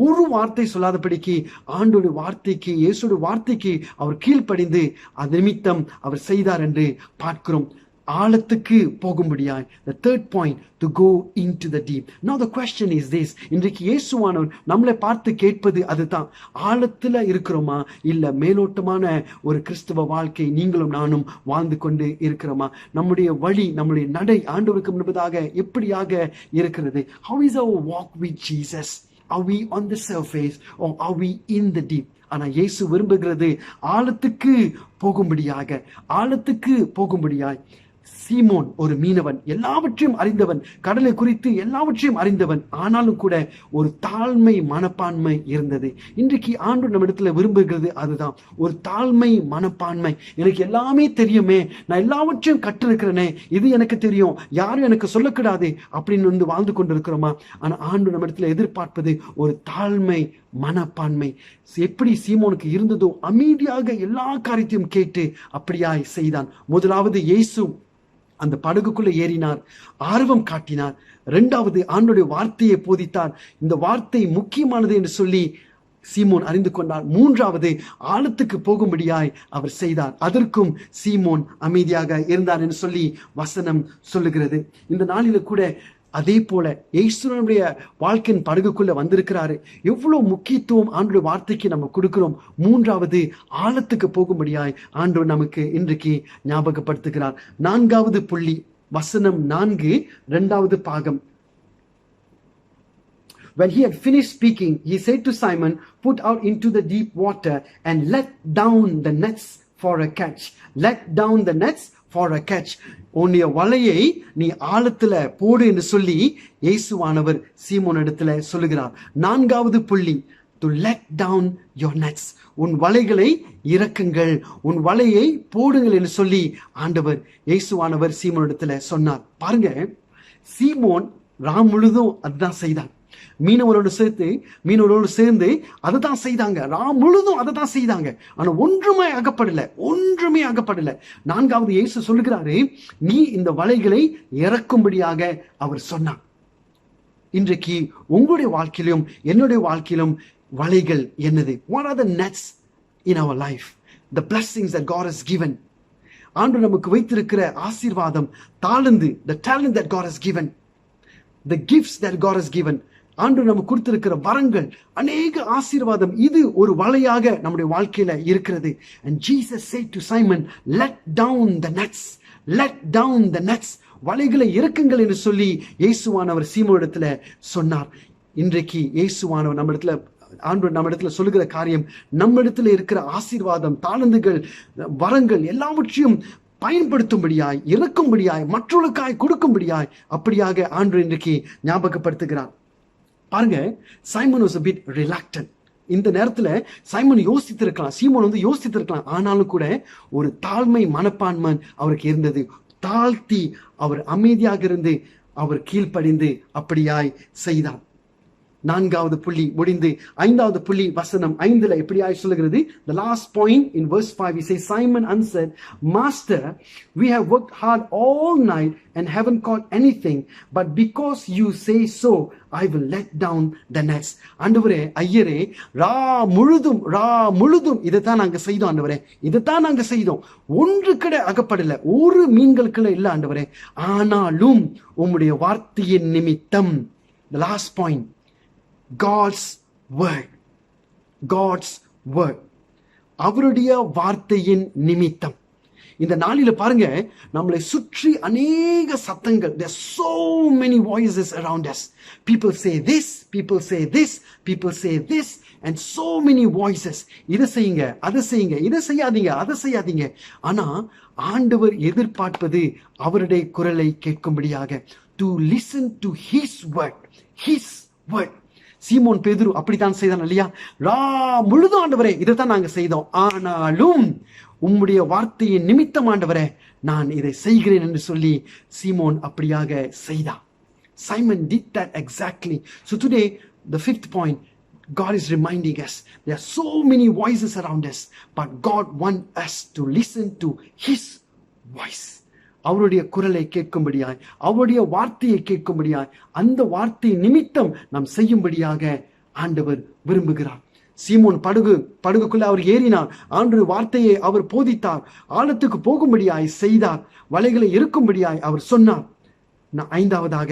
ஒரு வார்த்தை சொல்லாதபடிக்கு ஆண்டோட வார்த்தைக்கு, இயேசுடைய வார்த்தைக்கு அவர் கீழ்ப்படிந்து அது நிமித்தம் அவர் செய்தார் என்று பார்க்கிறோம். ஆழத்துக்கு போகும்படியாய். The third point, to go into the deep. Now the question is this, இன்றைக்கு இயேசுவானவர் நம்மளை பார்த்து கேட்பது அதுதான். ஆழத்துல இருக்கிறோமா, இல்ல மேலோட்டமான ஒரு கிறிஸ்தவ வாழ்க்கை நீங்களும் நானும் வாழ்ந்து கொண்டு இருக்கிறோமா? நம்முடைய வழி, நம்முடைய நடை ஆண்டவருக்கு முன்பதாக எப்படியாக இருக்கிறது? How is our walk with Jesus? Are we on the surface or are we in the deep? ஆனா இயேசு விரும்புகிறது ஆழத்துக்கு போகும்படியாய். சீமோன் ஒரு மீனவன், எல்லாவற்றையும் அறிந்தவன், கடலை குறித்து எல்லாவற்றையும் அறிந்தவன். ஆனாலும் கூட ஒரு தாழ்மை மனப்பான்மை இருந்தது. இன்றைக்கு ஆண்டவர் நம்ம இடத்துல விரும்புகிறது அதுதான், ஒரு தாழ்மை மனப்பான்மை. எனக்கு எல்லாமே தெரியுமே, நான் எல்லாவற்றையும் கற்றிருக்கிறேனே, இது எனக்கு தெரியும், யாரும் எனக்கு சொல்லக்கூடாது அப்படின்னு வாழ்ந்து கொண்டிருக்கிறோமா? ஆனா ஆண்டவர் நம்ம இடத்துல எதிர்பார்ப்பது ஒரு தாழ்மை மனப்பான்மை. எப்படி சீமோனுக்கு இருந்ததோ அமைதியாக எல்லா காரியத்தையும் கேட்டு அப்படியாய் செய்தான். முதலாவது இயேசு அந்த படகுக்குள்ள ஏறினார், ஆர்வம் காட்டினார். இரண்டாவது ஆண்டவருடைய வார்த்தையை போதித்தார். இந்த வார்த்தை முக்கியமானது என்று சொல்லி சீமோன் அறிந்து கொண்டார். மூன்றாவது ஆழத்துக்கு போகும்படியாய் அவர் செய்தார். அதற்கும் சீமோன் அமைதியாக இருந்தார் என்று சொல்லி வசனம் சொல்லுகிறது. இந்த நாளில கூட அதே போல இயேசுனுடைய வாழ்க்கையின் படகுக்குள்ள வந்திருக்கிறாரு. எவ்வளவு முக்கியத்துவம் ஆண்டவருடைய வார்த்தைக்கு நம்ம கொடுக்கிறோம். மூன்றாவது ஆழத்துக்கு போகும்படியாய் ஆண்டவர் நமக்கு இன்றைக்கு ஞாபகப்படுத்துகிறார். நான்காவது புள்ளி, வசனம் 4, 2வது பாகம். When he had finished speaking, he said to Simon, put out into the deep water and let down the nets for a catch. Let down the nets for a catch. உன்னுடைய வலையை நீ ஆழத்துல போடு என்று சொல்லி இயேசுவானவர் சீமோன் இடத்துல சொல்லுகிறார். நான்காவது புள்ளி, to let down your nets. உன் வலைகளை இறக்குங்கள், உன் வலையை போடுங்கள் என்று சொல்லி ஆண்டவர் இயேசுவானவர் சீமோன் இடத்துல சொன்னார். பாருங்க, சீமோன் ராம் முழுதும் அதுதான் செய்தான். மீனவரோடு சேர்ந்து அதை தான் செய்தாங்க. ராம் முழுதும் அதை தான் செய்தாங்க. ஆனா ஒன்றுமே அகப்படல. நான்காவது இயேசு சொல்லுகிறாரு, நீ இந்த வலைகளை இறக்கும்படியாக அவர் சொன்னார். இன்றைக்கு உங்களுடைய வாழ்க்கையிலும் என்னுடைய வாழ்க்கையிலும் வலைகள் என்னது? What are the nets in our life? The blessings that God has given. ஆண்டவர் நமக்கு வைத்திருக்கிற ஆசீர்வாதம், தாளந்து, the talent that God has given, the gifts that God has given. ஆண்டவர் நமக்கு கொடுத்திருக்கிற வரங்கள், அநேக ஆசீர்வாதம், இது ஒரு வலையாக நம்முடைய வாழ்க்கையில இருக்கிறது. And Jesus said to Simon, let down the nets. Let down the nets. வலைகளை இறக்குங்கள் என்று சொல்லி இயேசுவானவர் சீமோனிடத்துல சொன்னார். இன்றைக்கு இயேசுவானவர் ஆண்டவர் நம்ம இடத்துல சொல்லுகிற காரியம், நம்ம இடத்துல இருக்கிற ஆசீர்வாதம், தாளந்துகள், வரங்கள் எல்லாவற்றையும் பயன்படுத்தும்படியாய், இறக்கும்படியாய், மற்றவர்களுக்காய் கொடுக்கும்படியாய் அப்படியாக ஆண்டவர் இன்றைக்கு ஞாபகப்படுத்துகிறார். பாருங்க, Simon was a bit reluctant. இந்த நேரத்துல சைமன் யோசித்திருக்கலாம். ஆனாலும் கூட ஒரு தாழ்மை மனப்பான்மை அவருக்கு இருந்தது. தாழ்த்தி அவர் அமைதியாக இருந்து அவர் கீழ்ப்படிந்து அப்படியாய் செய்தார். நான்காவது புள்ளி முடிந்து ஐந்தாவது புள்ளி வசனம் 5 எப்படியாய் சொல்லுகிறது? The last point in verse 5, he says, Simon answered, Master, we have worked hard all night and haven't caught anything, but because you say so, I will let down the nets. ஆண்டவரே, ஐயரே, ரா முழுதும் இதைத்தான் நாங்க செய்தோம் ஆண்டவரே, இதைத்தான் நாங்க செய்தோம், ஒன்று கூட அகப்படல, ஒரு மீன்களுக்குள்ள இல்ல ஆண்டவரே, ஆனாலும் உம்முடைய வார்த்தையின் நிமித்தம். The last point, God's word. அவருடைய வார்த்தையின் நிமித்தம். இந்த நாளில பாருங்க, நம்மளை சுற்றி அநேக சத்தங்கள். There are so many voices around us. People say this, people say this, people say this, and so many voices. இதை செய்யுங்க, அதை செய்யுங்க, இதை செய்யாதீங்க, அதை செய்யாதீங்க. ஆனா ஆண்டவர் எதிர்பார்ப்பது அவருடைய குரலை கேட்கும்படியாக. To listen to his word. சீமோன் பேதுரு அப்படித்தான் செய்தான் இல்லையா? முழுதும் ஆண்டவரே, இதைத்தான் நாங்க செய்தோம், ஆனாலும் உம்முடைய வார்த்தையின் நிமித்தம் ஆண்டவரே நான் இதை செய்கிறேன் என்று சொல்லி சீமோன் அப்படியாக செய்தான். Simon did that exactly. So today, the 5th point, God is reminding us there are so many voices around us, but God wants us to listen to his voice. அவருடைய குரலை கேட்கும்படியாய், அவருடைய வார்த்தையை கேட்கும்படியாய், அந்த வார்த்தை நிமித்தம் நாம் செய்யும்படியாக ஆண்டவர் விரும்புகிறார். சீமோன் படகுக்குள்ள அவர் ஏறினார். ஆண்டு வார்த்தையை அவர் போதித்தார். ஆழத்துக்கு போகும்படியாய் செய்தார். வலைகளை இருக்கும்படியாய் அவர் சொன்னார். ஐந்தாவதாக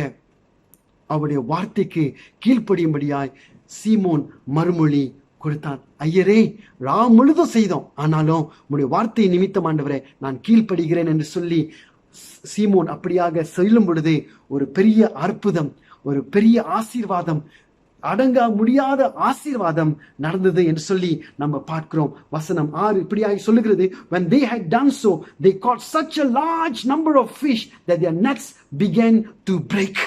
அவருடைய வார்த்தைக்கு கீழ்ப்படியும்படியாய் சீமோன் மறுமொழி கொடுத்தான். ஐயரே, முழுதும் செய்தோம், ஆனாலும் உங்களுடைய வார்த்தை நிமித்தம் ஆண்டவரே நான் கீழ்ப்படுகிறேன் என்று சொல்லி சீமோன் அப்படியாக சொல்லும் பொழுது ஒரு பெரிய அற்புதம், ஒரு பெரிய ஆசீர்வாதம், அடங்க முடியாத ஆசீர்வாதம் நடந்தது என்று சொல்லி நம்ம பார்க்கிறோம். வசனம் 6 இப்படியாக சொல்லுகிறது, when they had done so they caught such a large number of fish that their nets began to break.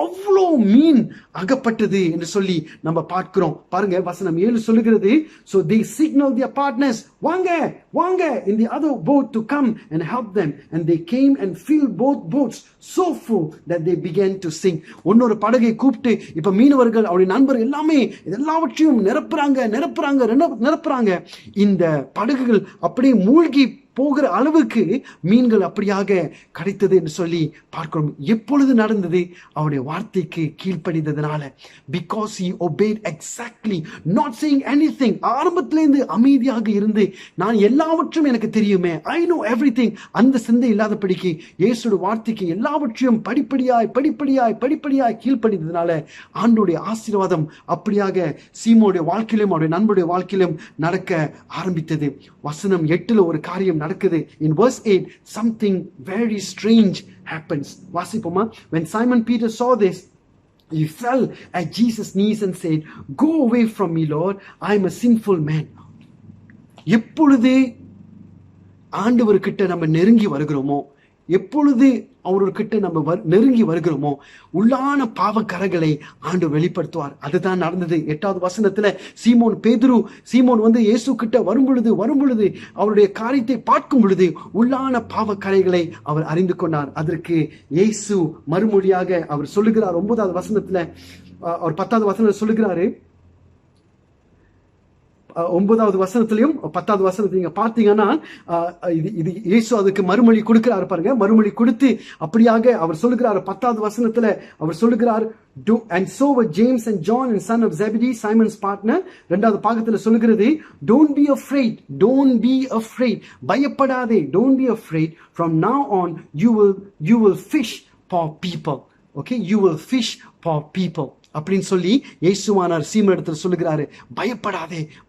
அவ்வளோ மீன் அகப்பட்டது என்று சொல்லி நம்ம பார்க்கிறோம். பாருங்க, வசனம் 7 சொல்லுகிறது, so they signaled their partners, வாங்க வாங்க in the other boat to come and help them, and they came and filled both boats so full that they began to sink. இன்னொரு படகை கூப்பிட்டு இப்ப மீனவர்கள் அவருடைய நண்பர் எல்லாமே எல்லாவற்றையும் நிரப்புறாங்க. இந்த படகுகள் அப்படியே மூழ்கி போகிற அளவுக்கு மீன்கள் அப்படியாக கிடைத்தது என்று சொல்லி பார்க்கிறோம். எப்பொழுது நடந்தது? அவருடைய வார்த்தைக்கு கீழ்ப்படிந்ததனால. because he obeyed exactly, not saying anything. ஆரம்பத்திலிருந்து அமைதியாக இருந்து நான் எல்லாவற்றும் எனக்கு தெரியுமே, I know everything, அந்த சிந்தை இல்லாதபடிக்கு இயேசுடைய வார்த்தைக்கு எல்லாவற்றையும் படிப்படியாய் கீழ்ப்படிந்ததனால ஆண்டவருடைய ஆசீர்வாதம் அப்படியாக சீமோனுடைய வாழ்க்கையிலும் அவருடைய நண்பருடைய வாழ்க்கையிலும் நடக்க ஆரம்பித்தது. வசனம் 8 ஒரு காரியம் நடக்குது. In verse 8 something very strange happens. வாசிப்போமா? When Simon Peter saw this, he fell at Jesus' knees and said, "Go away from me, Lord, I am a sinful man." எப்பொழுது ஆண்டவர்கிட்ட நம்ம நெருங்கி வருகிறோமோ, எப்பொழுது அவர்கிட்ட நம்ம நெருங்கி வருகிறோமோ, உள்ளான பாவக்கரைகளை ஆண்டு வெளிப்படுத்துவார். அதுதான் நடந்தது. 8வது வசனத்துல சீமோன் இயேசு கிட்ட வரும் பொழுது அவருடைய காரியத்தை பார்க்கும் பொழுது உள்ளான பாவக்கரைகளை அவர் அறிந்து கொண்டார். அதற்கு இயேசு மறுமொழியாக அவர் சொல்லுகிறார். 9வது வசனத்துல அவர் 10வது வசனத்துல சொல்லுகிறாரு. 9வது வசனத்திலையும் 10வது வசனத்தை நீங்க பார்த்தீங்கன்னா இது இயேசு அதுக்கு மறுமொழி கொடுக்கிறார். பாருங்க, மறுமொழி கொடுத்து அப்படியாக அவர் சொல்லுகிறார். 10வது வசனத்துல அவர் சொல்லுகிறார், and so were James and John and son of Zebedee, Simon's partner. 2வது பாகத்துல சொல்லுகிறது, don't be afraid, பயப்படாதே, don't be afraid, from now on you will fish for people. Okay, you will fish for people அப்படின்னு சொல்லி இயேசுவானார் சீமோனிடத்தில் சொல்லுகிறாரு,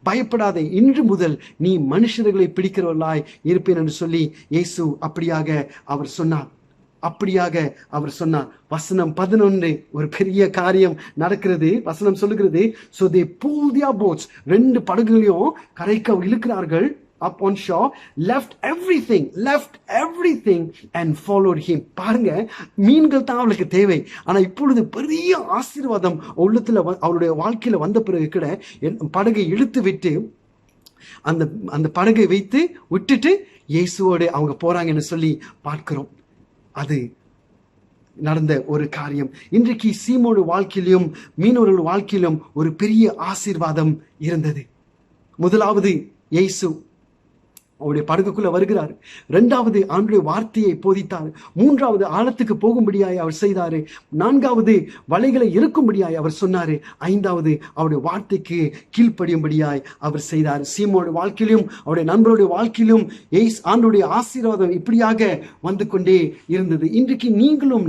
பயப்படாதே, இன்று முதல் நீ மனுஷர்களை பிடிக்கிறவர்களாய் இருப்பேன் என்று சொல்லி இயேசு அப்படியாக அவர் சொன்னார். வசனம் 11 ஒரு பெரிய காரியம் நடக்கிறது. வசனம் சொல்லுகிறது, so they pulled their boats, 2 படகுகளையும் கரைக்கு இழுக்கிறார்கள். up on shore, left everything and followed him. பாருங்க, மீன்கள் தான் அவளுக்கு தேவை. ஆனா இப்பொழுது பெரிய ஆசீர்வாதம் உள்ளத்துல அவருடைய வாழ்க்கையில வந்த பிறகு கூட படகை இழுத்து விட்டு அந்த படகை விட்டுட்டு இயேசுவோடு அவங்க போறாங்கன்னு சொல்லி பார்க்கிறோம். அது நடந்த ஒரு காரியம். இன்றைக்கு சீமோனு வாழ்க்கையிலும் மீனவர்கள் வாழ்க்கையிலும் ஒரு பெரிய ஆசீர்வாதம் இருந்தது. முதலாவது, இயேசு அவருடைய படகுக்குள்ள வருகிறார். 2வது, ஆண்டுடைய வார்த்தையை போதித்தார். 3வது, ஆழத்துக்கு போகும்படியாய் அவர் செய்தாரு. 4வது, வலைகளை இருக்கும்படியாய் அவர் சொன்னாரு. 5வது, அவருடைய வார்த்தைக்கு கீழ்ப்படியும்படியாய் அவர் செய்தார். சீமோனுடைய வாழ்க்கையிலும் அவருடைய நண்பருடைய வாழ்க்கையிலும் ஆண்டுடைய ஆசீர்வாதம் இப்படியாக வந்து கொண்டே இருந்தது. இன்றைக்கு நீங்களும்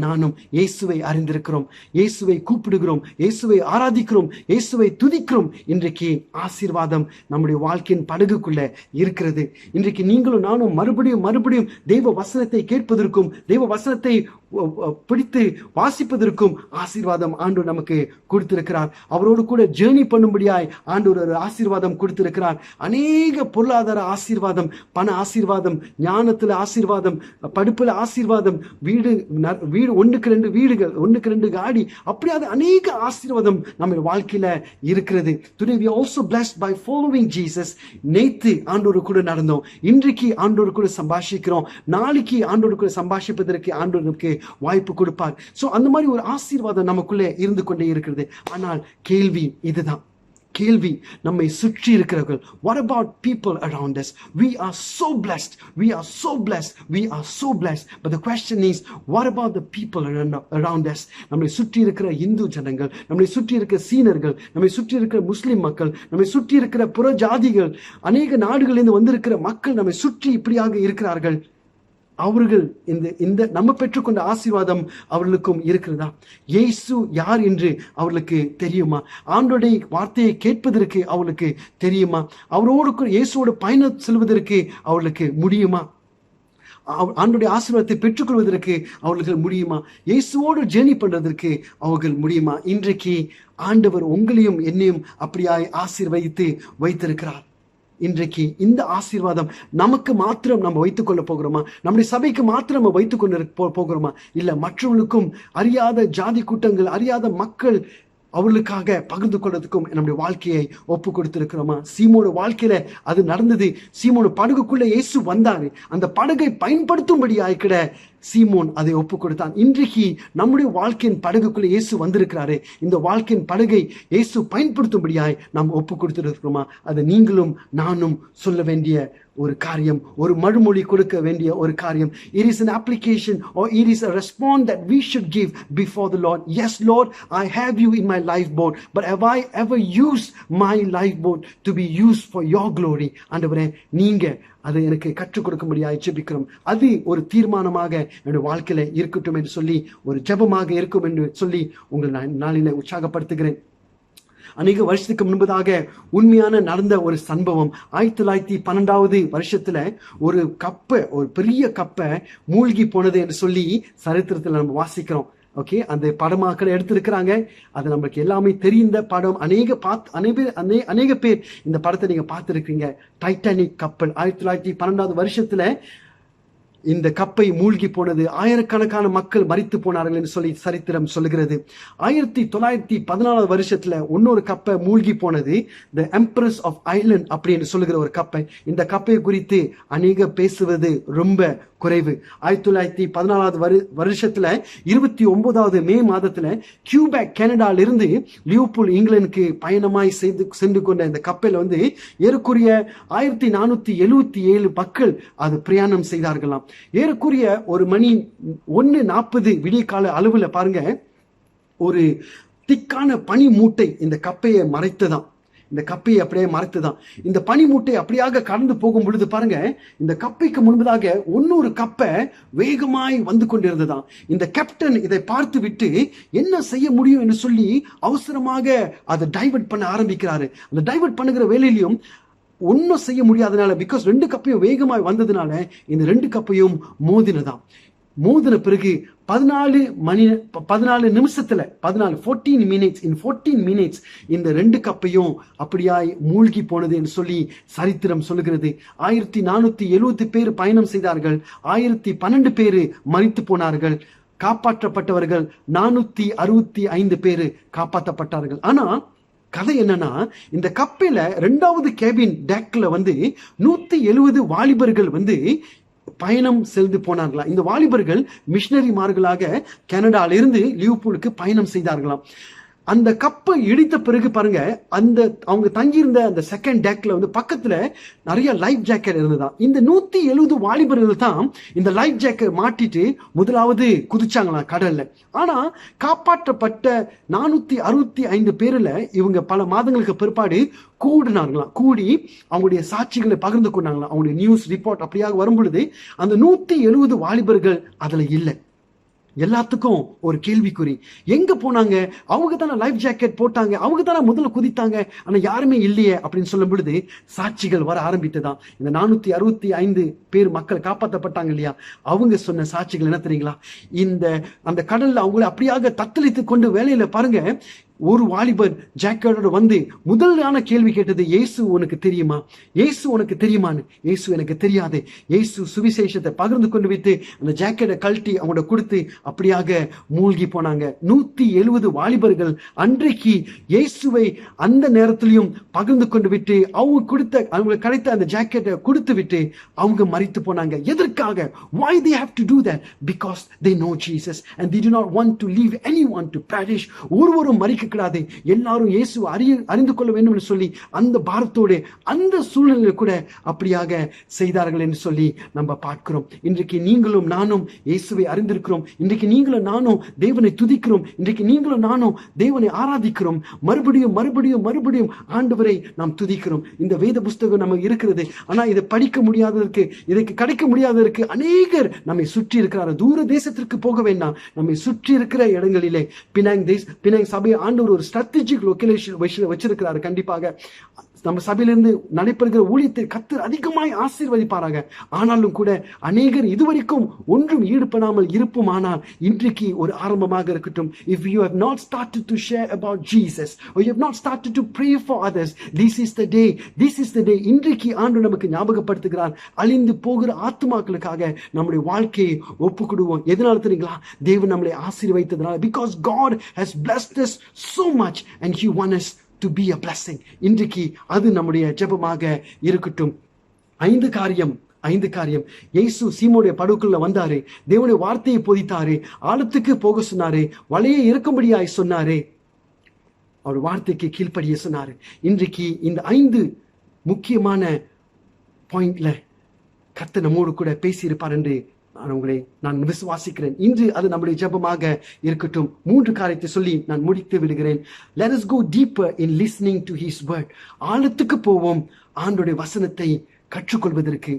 நானும் இயேசுவை அறிந்திருக்கிறோம், இயேசுவை கூப்பிடுகிறோம், இயேசுவை ஆராதிக்கிறோம், இயேசுவை துதிக்கிறோம். இன்றைக்கு ஆசீர்வாதம் நம்முடைய வாழ்க்கையின் படகுக்குள்ள இருக்கிறது. இன்றைக்கு நீங்களும் நானும் மறுபடியும் தெய்வ வசனத்தை கேட்பதற்கும் தெய்வ வசனத்தை பிடித்து வாசிப்பதற்கும் ஆசீர்வாதம் ஆண்டவர் நமக்கு கொடுத்திருக்கிறார். அவரோடு கூட ஜேர்னி பண்ணும்படியாய் ஆண்டவர் ஒரு ஆசீர்வாதம் கொடுத்திருக்கிறார். அநேக பொருளாதார ஆசீர்வாதம், பண ஆசீர்வாதம், ஞானத்துல ஆசீர்வாதம், படிப்புல ஆசீர்வாதம், வீடு 1-2 வீடுகள், 1-2 காடி, அப்படியாவது அநேக ஆசீர்வாதம் நம்ம வாழ்க்கையில இருக்கிறது. Today we are also blessed by following Jesus. நேத்து ஆண்டவர் கூட நடந்தோம், இன்றைக்கு ஆண்டவர் கூட சம்பாஷிக்கிறோம், நாளைக்கு ஆண்டவர் கூட சம்பாஷிப்பதற்கு ஆண்டவர் நமக்கு வாய்ப்பு கொடுப்பார். சோ அந்த மாதிரி ஒரு ஆசீர்வாதம் நமக்குள்ளே இருந்து கொண்டே இருக்கிறது. ஆனால் கேள்வி இதுதான், கேள்வி நம்மை சுற்றி இருக்கிறவர்கள். What about people around us? We are so blessed. We are so blessed. We are so blessed. But the question is, what about the people around us? நம்மை சுற்றி இருக்கிற இந்து ஜனங்கள், நம்மை சுற்றி இருக்கிற சீனர்கள், நம்மை சுற்றி இருக்கிற முஸ்லிம் மக்கள், நம்மை சுற்றி இருக்கிற புற ஜாதிகள், அநேக நாடுகளிலிருந்து வந்திருக்கிற மக்கள் நம்மை சுற்றி இப்படியாக இருக்கிறார்கள். அவர்கள் இந்த நம்ம பெற்றுக்கொண்ட ஆசீர்வாதம் அவர்களுக்கும் இருக்கிறதா? இயேசு யார் என்று அவர்களுக்கு தெரியுமா? ஆண்டோடைய வார்த்தையை கேட்பதற்கு அவர்களுக்கு தெரியுமா? அவரோடு இயேசுவோட பயணம் செல்வதற்கு அவர்களுக்கு முடியுமா? ஆண்டோடைய ஆசீர்வாதத்தை பெற்றுக்கொள்வதற்கு அவர்கள் முடியுமா? இயேசுவோடு ஜேர்னி பண்றதற்கு அவர்கள் முடியுமா? இன்றைக்கு ஆண்டவர் உங்களையும் என்னையும் அப்படியாய் ஆசீர்வதித்து வைத்திருக்கிறார். இன்றைக்கு இந்த ஆசீர்வாதம் நமக்கு மாத்திரம் நம்ம வைத்துக் கொள்ள போகிறோமா? நம்முடைய சபைக்கு மாத்திரம் நம்ம வைத்துக் கொண்டு போகிறோமா? இல்ல மற்றவர்களுக்கும், அறியாத ஜாதி கூட்டங்கள், அறியாத மக்கள், அவர்களுக்காக பகிர்ந்து கொள்றதுக்கும் நம்முடைய வாழ்க்கையை ஒப்பு கொடுத்திருக்கிறோமா? சீமோட வாழ்க்கையில அது நடந்தது. சீமோட படகுக்குள்ள இயேசு வந்தாரு. அந்த படகை பயன்படுத்தும்படி ஆய்க்கிட சீமோன் அதை ஒப்பு கொடுத்தான். இன்றைக்கு நம்முடைய வாழ்க்கையின் படகுக்குள்ள இயேசு வந்திருக்கிறாரு. இந்த வாழ்க்கையின் படகை இயேசு பயன்படுத்தும்படியாய் நாம் ஒப்பு கொடுத்திருக்கிறோமா? அது நீங்களும் நானும் சொல்ல வேண்டிய ஒரு காரியம், ஒரு மறுமொழி கொடுக்க வேண்டிய ஒரு காரியம். It is an application or it is a response that we should give before the Lord. Yes, Lord, I have you in my lifeboat, but have I ever used my lifeboat to be used for your glory? ஆண்டவரே, நீங்க அதை எனக்கு கற்றுக் கொடுக்கும்படியாக ஜெபிக்கிறோம். அது ஒரு தீர்மானமாக என்னுடைய வாழ்க்கையில இருக்கட்டும் என்று சொல்லி, ஒரு ஜெபமாக இருக்கும் என்று சொல்லி உங்கள் நாளில உற்சாகப்படுத்துகிறேன். அநேக வருஷத்துக்கு முன்பதாக உண்மையான நடந்த ஒரு சம்பவம். 1912 வருஷத்துல ஒரு பெரிய கப்பை மூழ்கி போனது என்று சொல்லி சரித்திரத்துல நம்ம வாசிக்கிறோம். ஓகே, அந்த படமாக்களை எடுத்திருக்கிறாங்க. அது நமக்கு எல்லாமே தெரிந்த படம். அநேக பேர் இந்த படத்தை நீங்க பார்த்திருக்கீங்க. டைட்டானிக் கப்பல் 1912 வருஷத்துல இந்த கப்பை மூழ்கி போனது. ஆயிரக்கணக்கான மக்கள் மரித்து போனார்கள் என்று சொல்லி சரித்திரம் சொல்லுகிறது. 1914 வருஷத்துல இன்னொரு கப்பை மூழ்கி போனது. த எம்பரஸ் ஆஃப் ஐலண்ட் அப்படின்னு சொல்லுகிற ஒரு கப்பை. இந்த கப்பை குறித்து அநேக பேசுவது ரொம்ப குறைவு. 1914 வருஷத்துல 29 மே மாதத்துல கியூபேக் கனடால இருந்து லியோபூல் இங்கிலாந்துக்கு பயணமாய் சென்று கொண்ட இந்த கப்பல் ஏறக்குறைய 1477 மக்கள் அது பிரயாணம் செய்தார்களாம். ஏறக்குறைய ஒரு மணி 1:40 விடிய கால அளவுல பாருங்க, ஒரு திக்கான பனி மூட்டை இந்த கப்பையை மறைத்ததாம். இந்த கப்பையை அப்படியே மறைத்துதான். இந்த பனி மூட்டை அப்படியாக கடந்து போகும் பொழுது பாருங்க, இந்த கப்பைக்கு முன்பதாக இன்னொரு கப்பை வேகமாய் வந்து கொண்டிருந்ததாம். இந்த கேப்டன் இதை பார்த்து விட்டு என்ன செய்ய முடியும் என்று சொல்லி அவசரமாக அதை டைவர்ட் பண்ண ஆரம்பிக்கிறாரு. அந்த டைவர்ட் பண்ணுகிற வேலையிலையும் ஒன்னும் செய்ய முடியாதனால, பிகாஸ் 2 கப்பையும் வேகமாய் வந்ததுனால இந்த 2 கப்பையும் மோதினதாம். மோதின பிறகு 14 நிமிஷத்துல 14 மினிட்ஸ் இந்த 2 கப்பையும் அப்படியாய் மூழ்கி போனது என்று சொல்லி சரித்திரம் சொல்லுகிறது. 1470 பேர் பயணம் செய்தார்கள். 1012 பேர் மரித்து போனார்கள். காப்பாற்றப்பட்டவர்கள் 465 பேர் காப்பாற்றப்பட்டார்கள். ஆனா கதை என்னன்னா, இந்த கப்பையில 2வது கேபின் டெக்ல 170 வாலிபர்கள் பயணம் சென்று போனார்களாம். இந்த வாலிபர்கள் மிஷனரிமார்களாக கனடால இருந்து லியோபூலுக்கு பயணம் செய்தார்களாம். அந்த கப்பை இடித்த பிறகு பாருங்க, அவங்க தங்கியிருந்த அந்த செகண்ட் டெக்ல பக்கத்துல நிறைய லைஃப் ஜாக்கெட் இருந்ததாம். இந்த 170 வாலிபர்கள் தான் இந்த லைஃப் ஜாக்கெட் மாட்டிட்டு முதலாவது குதிச்சாங்களாம் கடல்ல. ஆனா காப்பாற்றப்பட்ட 465 பேர்ல இவங்க பல மாதங்களுக்கு பிற்பாடு கூடி அவங்களுடைய சாட்சிகளை பகிர்ந்து கொண்டாங்களாம். அவங்களுடைய நியூஸ் ரிப்போர்ட் அப்படியாக வரும் பொழுது அந்த 170 வாலிபர்கள் அதுல இல்லை. எல்லாத்துக்கும் ஒரு கேள்விக்குறி. எங்க போனாங்க? அவங்க தானே லைஃப் ஜாக்கெட் போட்டாங்க, அவங்க தானே முதல்ல குதித்தாங்க, ஆனா யாருமே இல்லையே அப்படின்னு சொல்லும் பொழுது சாட்சிகள் வர ஆரம்பித்ததான். இந்த 465 பேர் மக்கள் காப்பாற்றப்பட்டாங்க இல்லையா, அவங்க சொன்ன சாட்சிகள் என்ன தெரியுங்களா? அந்த கடல்ல அவங்களை அப்படியாக தத்தளித்து கொண்டு வேலையில பாருங்க, ஒரு வாலிபர் ஜாக்கெட்டோட முதலான கேள்வி கேட்டது, இயேசு உனக்கு தெரியுமா? இயேசு உனக்கு தெரியுமான்னு. இயேசு எனக்கு தெரியாது. இயேசு சுவிசேஷத்தை பகிர்ந்து கொண்டு வைத்து அந்த ஜாக்கெட்டை கழட்டி அவங்களோட கொடுத்து அப்படியாக மூழ்கி போனாங்க. 170 வாலிபர்கள் அன்றைக்கு இயேசுவை அந்த நேரத்திலையும் பகிர்ந்து கொண்டு விட்டு அவங்களுக்கு கிடைத்த அந்த ஜாக்கெட்டை கொடுத்து விட்டு அவங்க மரித்து போனாங்க. எதற்காக? Why they have to do that? Because they know Jesus and they do not want to leave anyone to perish. ஒருவரும் மரிக்க இருக்க கூடாது, எல்லாரும் இயேசு அறிந்து கொள்ள வேண்டும் என்று சொல்லி அந்த பாரத்தோடு அந்த சூழ்நிலையில் கூட அப்படியாக செய்தார்கள் என்று சொல்லி நம்ம பார்க்கிறோம். இன்றைக்கு நீங்களும் நானும் இயேசுவை அறிந்திருக்கிறோம். இன்றைக்கு நீங்களும் நானும் தேவனை துதிக்கிறோம். இன்றைக்கு நீங்களும் நானும் தேவனை ஆராதிக்கிறோம். மறுபடியும் மறுபடியும் மறுபடியும் ஆண்டவரை நாம் துதிக்கிறோம். இந்த வேத புஸ்தகம் நமக்கு இருக்கிறது. ஆனா இதை படிக்க முடியாததற்கு, இதற்கு கிடைக்க முடியாததற்கு அநேகர் நம்மை சுற்றி இருக்கிறார். தூர தேசத்திற்கு போக வேண்டாம், நம்மை சுற்றி இருக்கிற இடங்களிலே பினாங் சபையை ஆண்டவர் ஒரு ஸ்ட்ராட்டஜிக் லொகேஷன் வச்சிருக்கிறாரு. கண்டிப்பாக நம்ம சபையிலிருந்து நடைபெறுகிற ஊழியத்தை கர்த்தர் அதிகமாய் ஆசீர்வதிப்பாராக. ஆனாலும் கூட அநேகர் இதுவரைக்கும் ஒன்றும் ஈடுபடாமல் இருப்போமானால் இன்றைக்கு ஒரு ஆரம்பமாக இருக்கட்டும். If you have not started to share about Jesus or you have not started to pray for others, this is the day. இன்றைக்கு ஆண்டவர் நமக்கு ஞாபகப்படுத்துகிறார். அழிந்து போகிற ஆத்துமாக்களுக்காக நம்முடைய வாழ்க்கையை ஒப்புக்கொடுவோம். எதனால தெரியுங்களா? தேவன் நம்மளை ஆசீர்வதித்ததனால. Because God has blessed us so much and He wants us to be a blessing. இன்றைக்கு அது நம்முடைய ஜெபமாக இருக்கட்டும். ஐந்து காரியம். இயேசு சீமோனுடைய படகுக்குள்ள வந்தாரு, தேவனுடைய வார்த்தையை போதித்தாரு, ஆழத்துக்கு போக சொன்னாரு, வலையை இருக்கும்படியாய் சொன்னாரு, அவர் வார்த்தைக்கு கீழ்ப்படிய சொன்னாரு. இன்றைக்கு இந்த 5 முக்கியமான பாயிண்ட்ல கர்த்தர் நம்மோடு கூட பேசியிருப்பார் என்று நான் விசுவாசிக்கிறேன். இன்று அது நம்முடைய ஜெபமாக இருக்கட்டும். 3 காரியத்தை சொல்லி நான் முடித்து விடுகிறேன். Let us go deeper in listening to His word. ஆழத்துக்கு போவோம் ஆண்டவருடைய வசனத்தை கற்றுக்கொள்வதற்கு,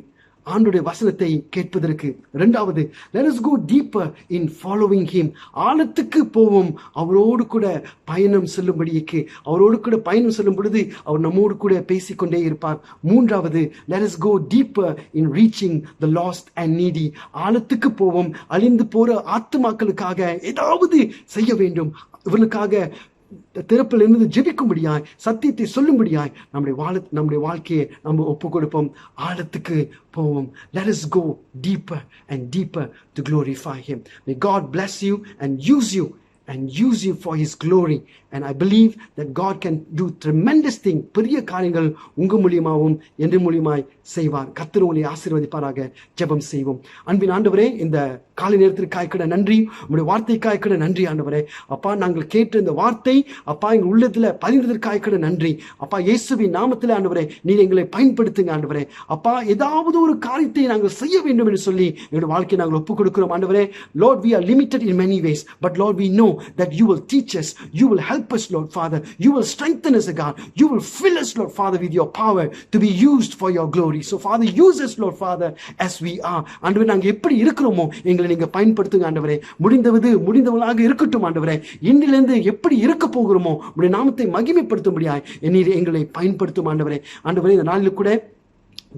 ஆண்டவருடைய வசனத்தை கேட்பதற்கு. 2வது, let us go deeper in following Him. ஆழத்துக்கு போவோம் அவரோடு கூட பயணம் செல்லும்படிக்கு. அவரோடு கூட பயணம் செல்லும் பொழுது அவர் நம்மோடு கூட பேசிக்கொண்டே இருப்பார். 3வது, let us go deeper in reaching the lost and needy. ஆழத்துக்கு போவோம், அழிந்து போற ஆத்துமாக்களுக்காக ஏதாவது செய்ய வேண்டும். இவர்களுக்காக திறப்பிலிருந்து ஜெபிக்கும்படியாய், சத்தியத்தை சொல்லும்படியாய் நம்முடைய வாழ்க்கையை நம்ம ஒப்பு கொடுப்போம். ஆழத்துக்கு போவோம். Let us go deeper and deeper to glorify Him. May God bless you and use you for His glory. And I believe that God can do tremendous thing. பெரிய காரியங்கள் உங்க மூலியமாவும் என்று மூலியமாய் செய்வார். கர்த்தர் உங்களை ஆசீர்வதிப்பாராக. ஜெபம் செய்வோம். அன்பின் ஆண்டவரே, இந்த காலை நேரத்திற்காய் கூட நன்றி, உங்களுடைய வார்த்தைக்காய் கூட நன்றி ஆண்டவரே. அப்பா, நாங்கள் கேட்ட இந்த வார்த்தை அப்பா எங்கள் உள்ளத்துல பதிந்ததற்காய் கூட நன்றி. அப்பா, இயேசுவின் நாமத்தில் ஆண்டவரே நீர் எங்களை பயன்படுத்துங்க ஆண்டவரே. அப்பா, ஏதாவது ஒரு காரியத்தை நாங்கள் செய்ய வேண்டும் என்று சொல்லி எங்களுடைய வாழ்க்கையை நாங்கள் ஒப்புக் கொடுக்கிறோம் ஆண்டவரே. Lord, we are limited in many ways, but Lord, we know that you will teach us, you will help us, Lord Father, you will strengthen us, God, you will fill us, Lord Father, with your power to be used for your glory. So Father, use us, Lord Father, as we are. ஆண்டவரே, நாங்கள் எப்படி இருக்கிறோமோ எங்களை நீங்க பயன்படுத்துங்க ஆண்டவரே. முடிந்தவளாக இருக்கட்டும் ஆண்டவரே. இன்றிலிருந்து எப்படி இருக்க போகிறோமோ உடைய நாமத்தை மகிமைப்படுத்தும்படியாய் நீர் எங்களை பயன்படுத்தும் ஆண்டவரே. ஆண்டவரே, இந்த நாளில் கூட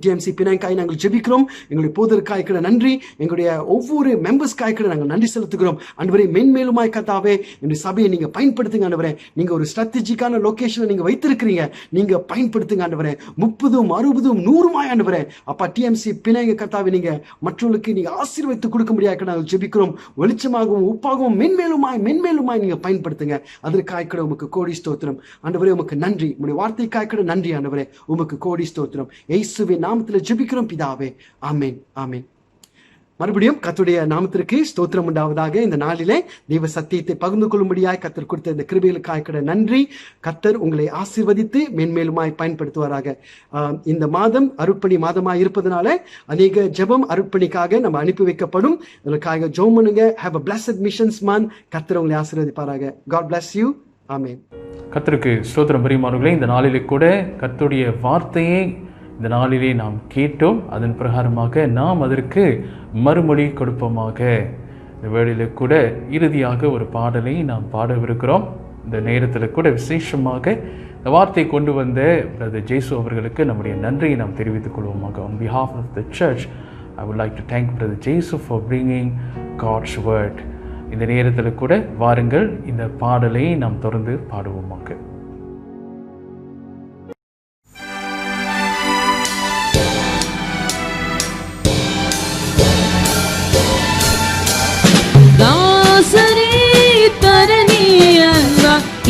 டிஎம்சி பினாங்காய் நாங்கள் ஜெபிக்கிறோம். எங்களுடைய போதற்காய் கூட நன்றி, எங்களுடைய ஒவ்வொரு மெம்பர்ஸ்காய் கூட நாங்கள் நன்றி செலுத்துகிறோம் ஆண்டவரே. மென்மேலுமாய் கர்த்தாவே என்னுடைய சபையை நீங்க பயன்படுத்துங்க ஆண்டவரே. நீங்க ஒரு ஸ்ட்ராட்டஜிக்கான லொகேஷனை நீங்க வைத்திருக்கிறீங்க, நீங்க பயன்படுத்துங்க ஆண்டவரே. 30, 60, 100 ஆண்டவரே. அப்பா, டிஎம்சி பினாங்க கர்த்தாவே நீங்க மற்றவர்களுக்கு நீங்க ஆசீர்வதித்து கொடுக்க முடியாது நாங்கள் ஜெபிக்கிறோம். வெளிச்சமாகவும் உப்பாகவும் மென்மேலுமாய் நீங்க பயன்படுத்துங்க. அதற்காய் கூட உமக்கு கோடி ஸ்தோத்திரம் ஆண்டவரே. உமக்கு நன்றி. உங்களுடைய வார்த்தைக்காய் கூட நன்றி ஆண்டவரே. உமக்கு கோடி ஸ்தோத்திரம். இயேசுவின் நாமத்தில் ஜெபிக்கிறோம் பிதாவே. ஆமென், ஆமென். மறுபடியும் கர்த்தருடைய நாமத்திற்கு ஸ்தோத்திரம் உண்டாவதாக. இந்த நாளிலே தெய்வ சத்தியத்தை பகிர்ந்து கொள்ளும்படியாய் கர்த்தர் கொடுத்த இந்த கிருபைகளுக்காய் கூட நன்றி. கர்த்தர் உங்களை ஆசீர்வதித்து மென்மேலுமாய் பயன்படுத்துவாராக. இந்த மாதம் அருட்பணி மாதமாய் இருப்பதனால அநேக ஜெபம் அருட்பணிக்காக நம்ம அனுப்பி வைக்கப்படும். இதற்காக ஜெபம் பண்ணுங்க. Have a blessed missions month. கர்த்தர் உங்களை ஆசீர்வதிப்பாராக. God bless you. ஆமென். கர்த்தருக்கு ஸ்தோத்திரம் பிரியமானவர்களே. இந்த நாளிலே கூட கர்த்தருடைய வார்த்தையை இந்த நாளிலே நாம் கேட்டோம். அதன் பிரகாரமாக நாம் அதற்கு மறுமொழி கொடுப்போமாக. இந்த வேளையில் கூட இறுதியாக ஒரு பாடலை நாம் பாடவிருக்கிறோம். இந்த நேரத்தில் கூட விசேஷமாக இந்த வார்த்தை கொண்டு வந்த பிரதர் ஜேசு அவர்களுக்கு நம்முடைய நன்றியை நாம் தெரிவித்துக் கொள்வோமாக. On behalf of the church, I would like to thank brother Jesus for bringing God's word. இந்த நேரத்தில் கூட வாருங்கள், இந்த பாடலை நாம் தொடர்ந்து பாடுவோமாக.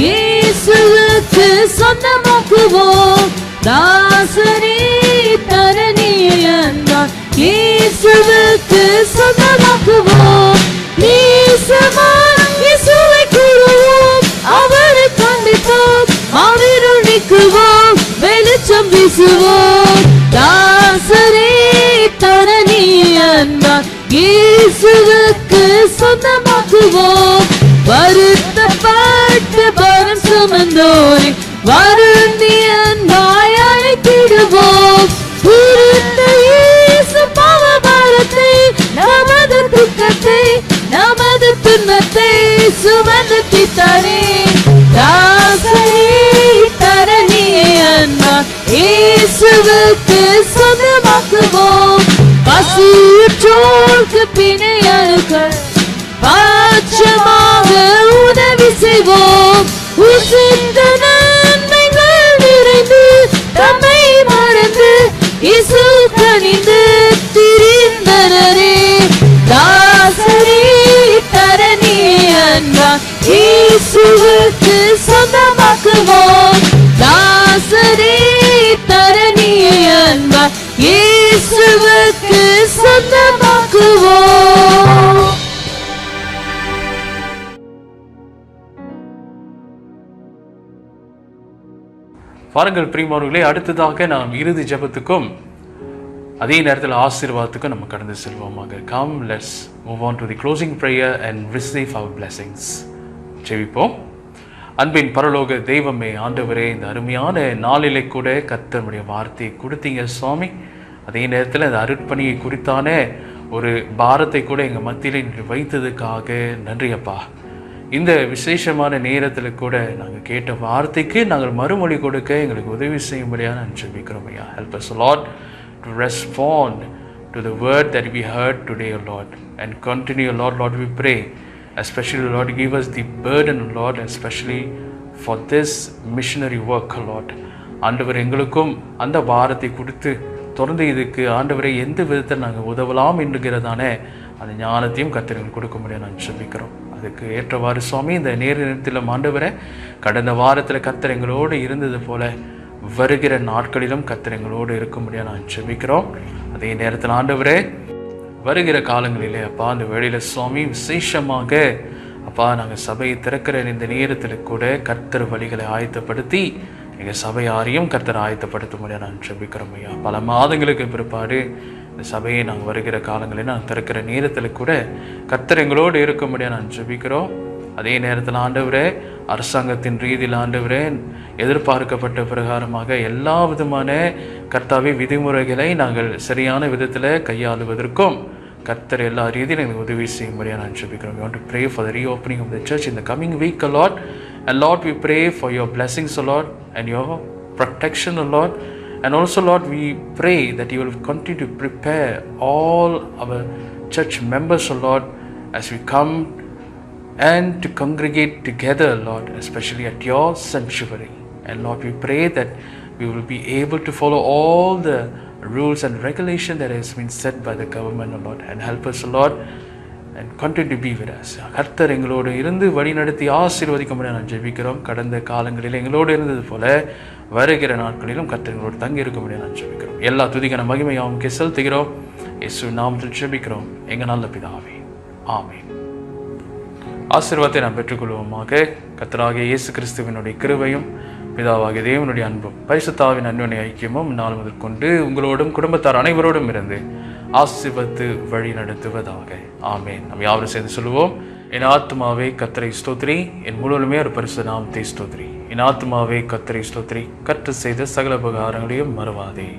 இயேசுவுக்கு சொந்தமாக்குவோம். தாசரே தரணி என்றார், இயேசுவுக்கு சொந்தமாக்குவோம். நேசமாய் இயேசுவை கூறுவோம், அவருக்காக வீசுவோம். தாசரே தரணி அன்பால் இயேசுவுக்கு சொந்தமாக்குவோம். வருத்தப்பட்டு பாரம் சுமந்தோரை வருந்தி அன்பாய் அழைத்திடுவோம். உருத்த இயேசு பாவபாரத்தை நமது துக்கத்தை நமது துன்பத்தை சுமந்து தீர்த்தாரே. தாசரே தரணியை அன்பால் இயேசுவுக்கு சொந்தமாக்குவோம். பசியுற்றோர்க்கு பிணையழுக்கள் பாட்சமாக உதவி செய்வோம். உசித்த நன்மைகள் நிறைந்து தம்மை மறந்து இயேசு கனிந்து திரிந்தனரே. தாசரே தரணியை அன்பால் இயேசுவுக்கு சொந்தமாக்குவோம். தாசரே தரணியை அன்பால் இயேசுவுக்கு சொந்தமாக்குவோம். பாருங்கள் பிரியமானவர்களே, அடுத்ததாக நாம் இறுதி ஜெபத்துக்கும் அதே நேரத்தில் ஆசீர்வாதத்துக்கும் நம்ம கடந்து செல்வோமாக. Come, let's move on to the closing prayer and receive our blessings. ஜெபிப்போம். அன்பின் பரலோக தெய்வமே, ஆண்டவரே, இந்த அருமையான நாளிலே கூட கர்த்தருடைய வார்த்தையை கொடுத்தீங்க சுவாமி. அதே நேரத்தில் அந்த அருட்பணியை குறித்தான ஒரு பாரத்தை கூட எங்கள் மத்தியில் இன்று வைத்ததுக்காக நன்றி அப்பா. இந்த விசேஷமான நேரத்தில் கூட நாங்கள் கேட்ட வார்த்தைக்கு நாங்கள் மறுமொழி கொடுக்க எங்களுக்கு உதவி செய்யும்படியாக நான் ஜெபிக்கிறோம் ஐயா. Help us, Lord, to respond to the word that we heard today, Lord, and continue, Lord, we pray. Especially, Lord, give us the burden, Lord, especially for this missionary work, Lord. ஆண்டவர் எங்களுக்கும் அந்த பாரத்தை கொடுத்து தொடர்ந்து இதுக்கு ஆண்டவரை எந்த விதத்தில் நாங்கள் உதவலாம் என்கிறதான அந்த ஞானத்தையும் கர்த்தர் கொடுக்க முடியும் நான் ஜெபிக்கிறோம். அதுக்கு ஏற்றவாறு சுவாமி, இந்த நேரத்தில் ஆண்டவரை கடந்த வாரத்தில் கர்த்தர் எங்களோடு இருந்தது போல வருகிற நாட்களிலும் கர்த்தர் எங்களோடு இருக்க முடியும் நான் ஜெபிக்கிறோம். அதே நேரத்தில் ஆண்டவரே, வருகிற காலங்களிலே அப்பா அந்த வேளையில் சுவாமி விசேஷமாக அப்பா நாங்கள் சபையை திறக்கிற இந்த நேரத்தில் கூட கர்த்தர் வழிகளை ஆயத்தப்படுத்தி எங்கள் சபையாரையும் கர்த்தர் ஆயத்தப்படுத்த முடியாது நான் ஜெபிக்கிறோம் ஐயா. பல மாதங்களுக்கு பிற்பாடு இந்த சபையை நாங்கள் வருகிற காலங்களில் நாங்கள் திறக்கிற நேரத்தில் கூட கர்த்தர் எங்களோடு இருக்க முடியாது நான் ஜெபிக்கிறோம். அதே நேரத்தில் ஆண்டவரே, அரசாங்கத்தின் ரீதியில் ஆண்டவரே எதிர்பார்க்கப்பட்ட பிரகாரமாக எல்லா விதமான கர்த்தாவே விதிமுறைகளை நாங்கள் சரியான விதத்தில் கையாளுவதற்கும் கர்த்தர் எல்லா ரீதியிலும் எங்களுக்கு உதவி செய்யும்படியாக நான் ஜெபிக்கிறோம். We want to pray for the reopening of the church in the coming week, O Lord. And Lord, we pray for your blessings, O Lord, and your protection, O Lord. And also, Lord, we pray that you will continue to prepare all our church members, O Lord, as we come and to congregate together, Lord, especially at your sanctuary. And Lord, we pray that we will be able to follow all the rules and regulation that has been set by the government, O Lord, and help us, O Lord, and continue to be with us. கர்த்தர் எங்களோடு இருந்து வழி நடத்தி ஆசீர்வதிக்க முடியாது நான் ஜெபிக்கிறோம். கடந்த காலங்களில் எங்களோடு இருந்தது போல வருகிற நாட்களிலும் கர்த்தர் எங்களோடு தங்கி இருக்க முடியாது நான் ஜெபிக்கிறோம். எல்லா துதிக்கான மகிமையாவும் செலுத்துகிறோம். இயேசு நாமத்தில் ஜெபிக்கிறோம் எங்கள் நல்ல பிதாவே, ஆமென். ஆசீர்வாதத்தை நாம் பெற்றுக்கொள்வோமாக. கர்த்தராகிய இயேசு கிறிஸ்துவினுடைய கிருபையும் பிதாவாகிய தேவனுடைய அன்பும் பரிசுத்தாவின் அன்பினை ஐக்கியமும் நாள் முதல் கொண்டு உங்களோடும் குடும்பத்தார் அனைவரோடும் இருந்து ஆசீர்வதித்து வழி நடத்துவதாக, ஆமென். நாம் யாவரும் சேர்ந்து சொல்லுவோம். என் ஆத்துமாவே கர்த்தரை ஸ்தோத்திரி, என் முழுவதுமே ஒரு பரிசுத்த நாமத்தை ஸ்தோத்திரி. என் ஆத்துமாவே கர்த்தரை ஸ்தோத்திரி, கர்த்தர் செய்த சகல உபகாரங்களையும் மறவாதே.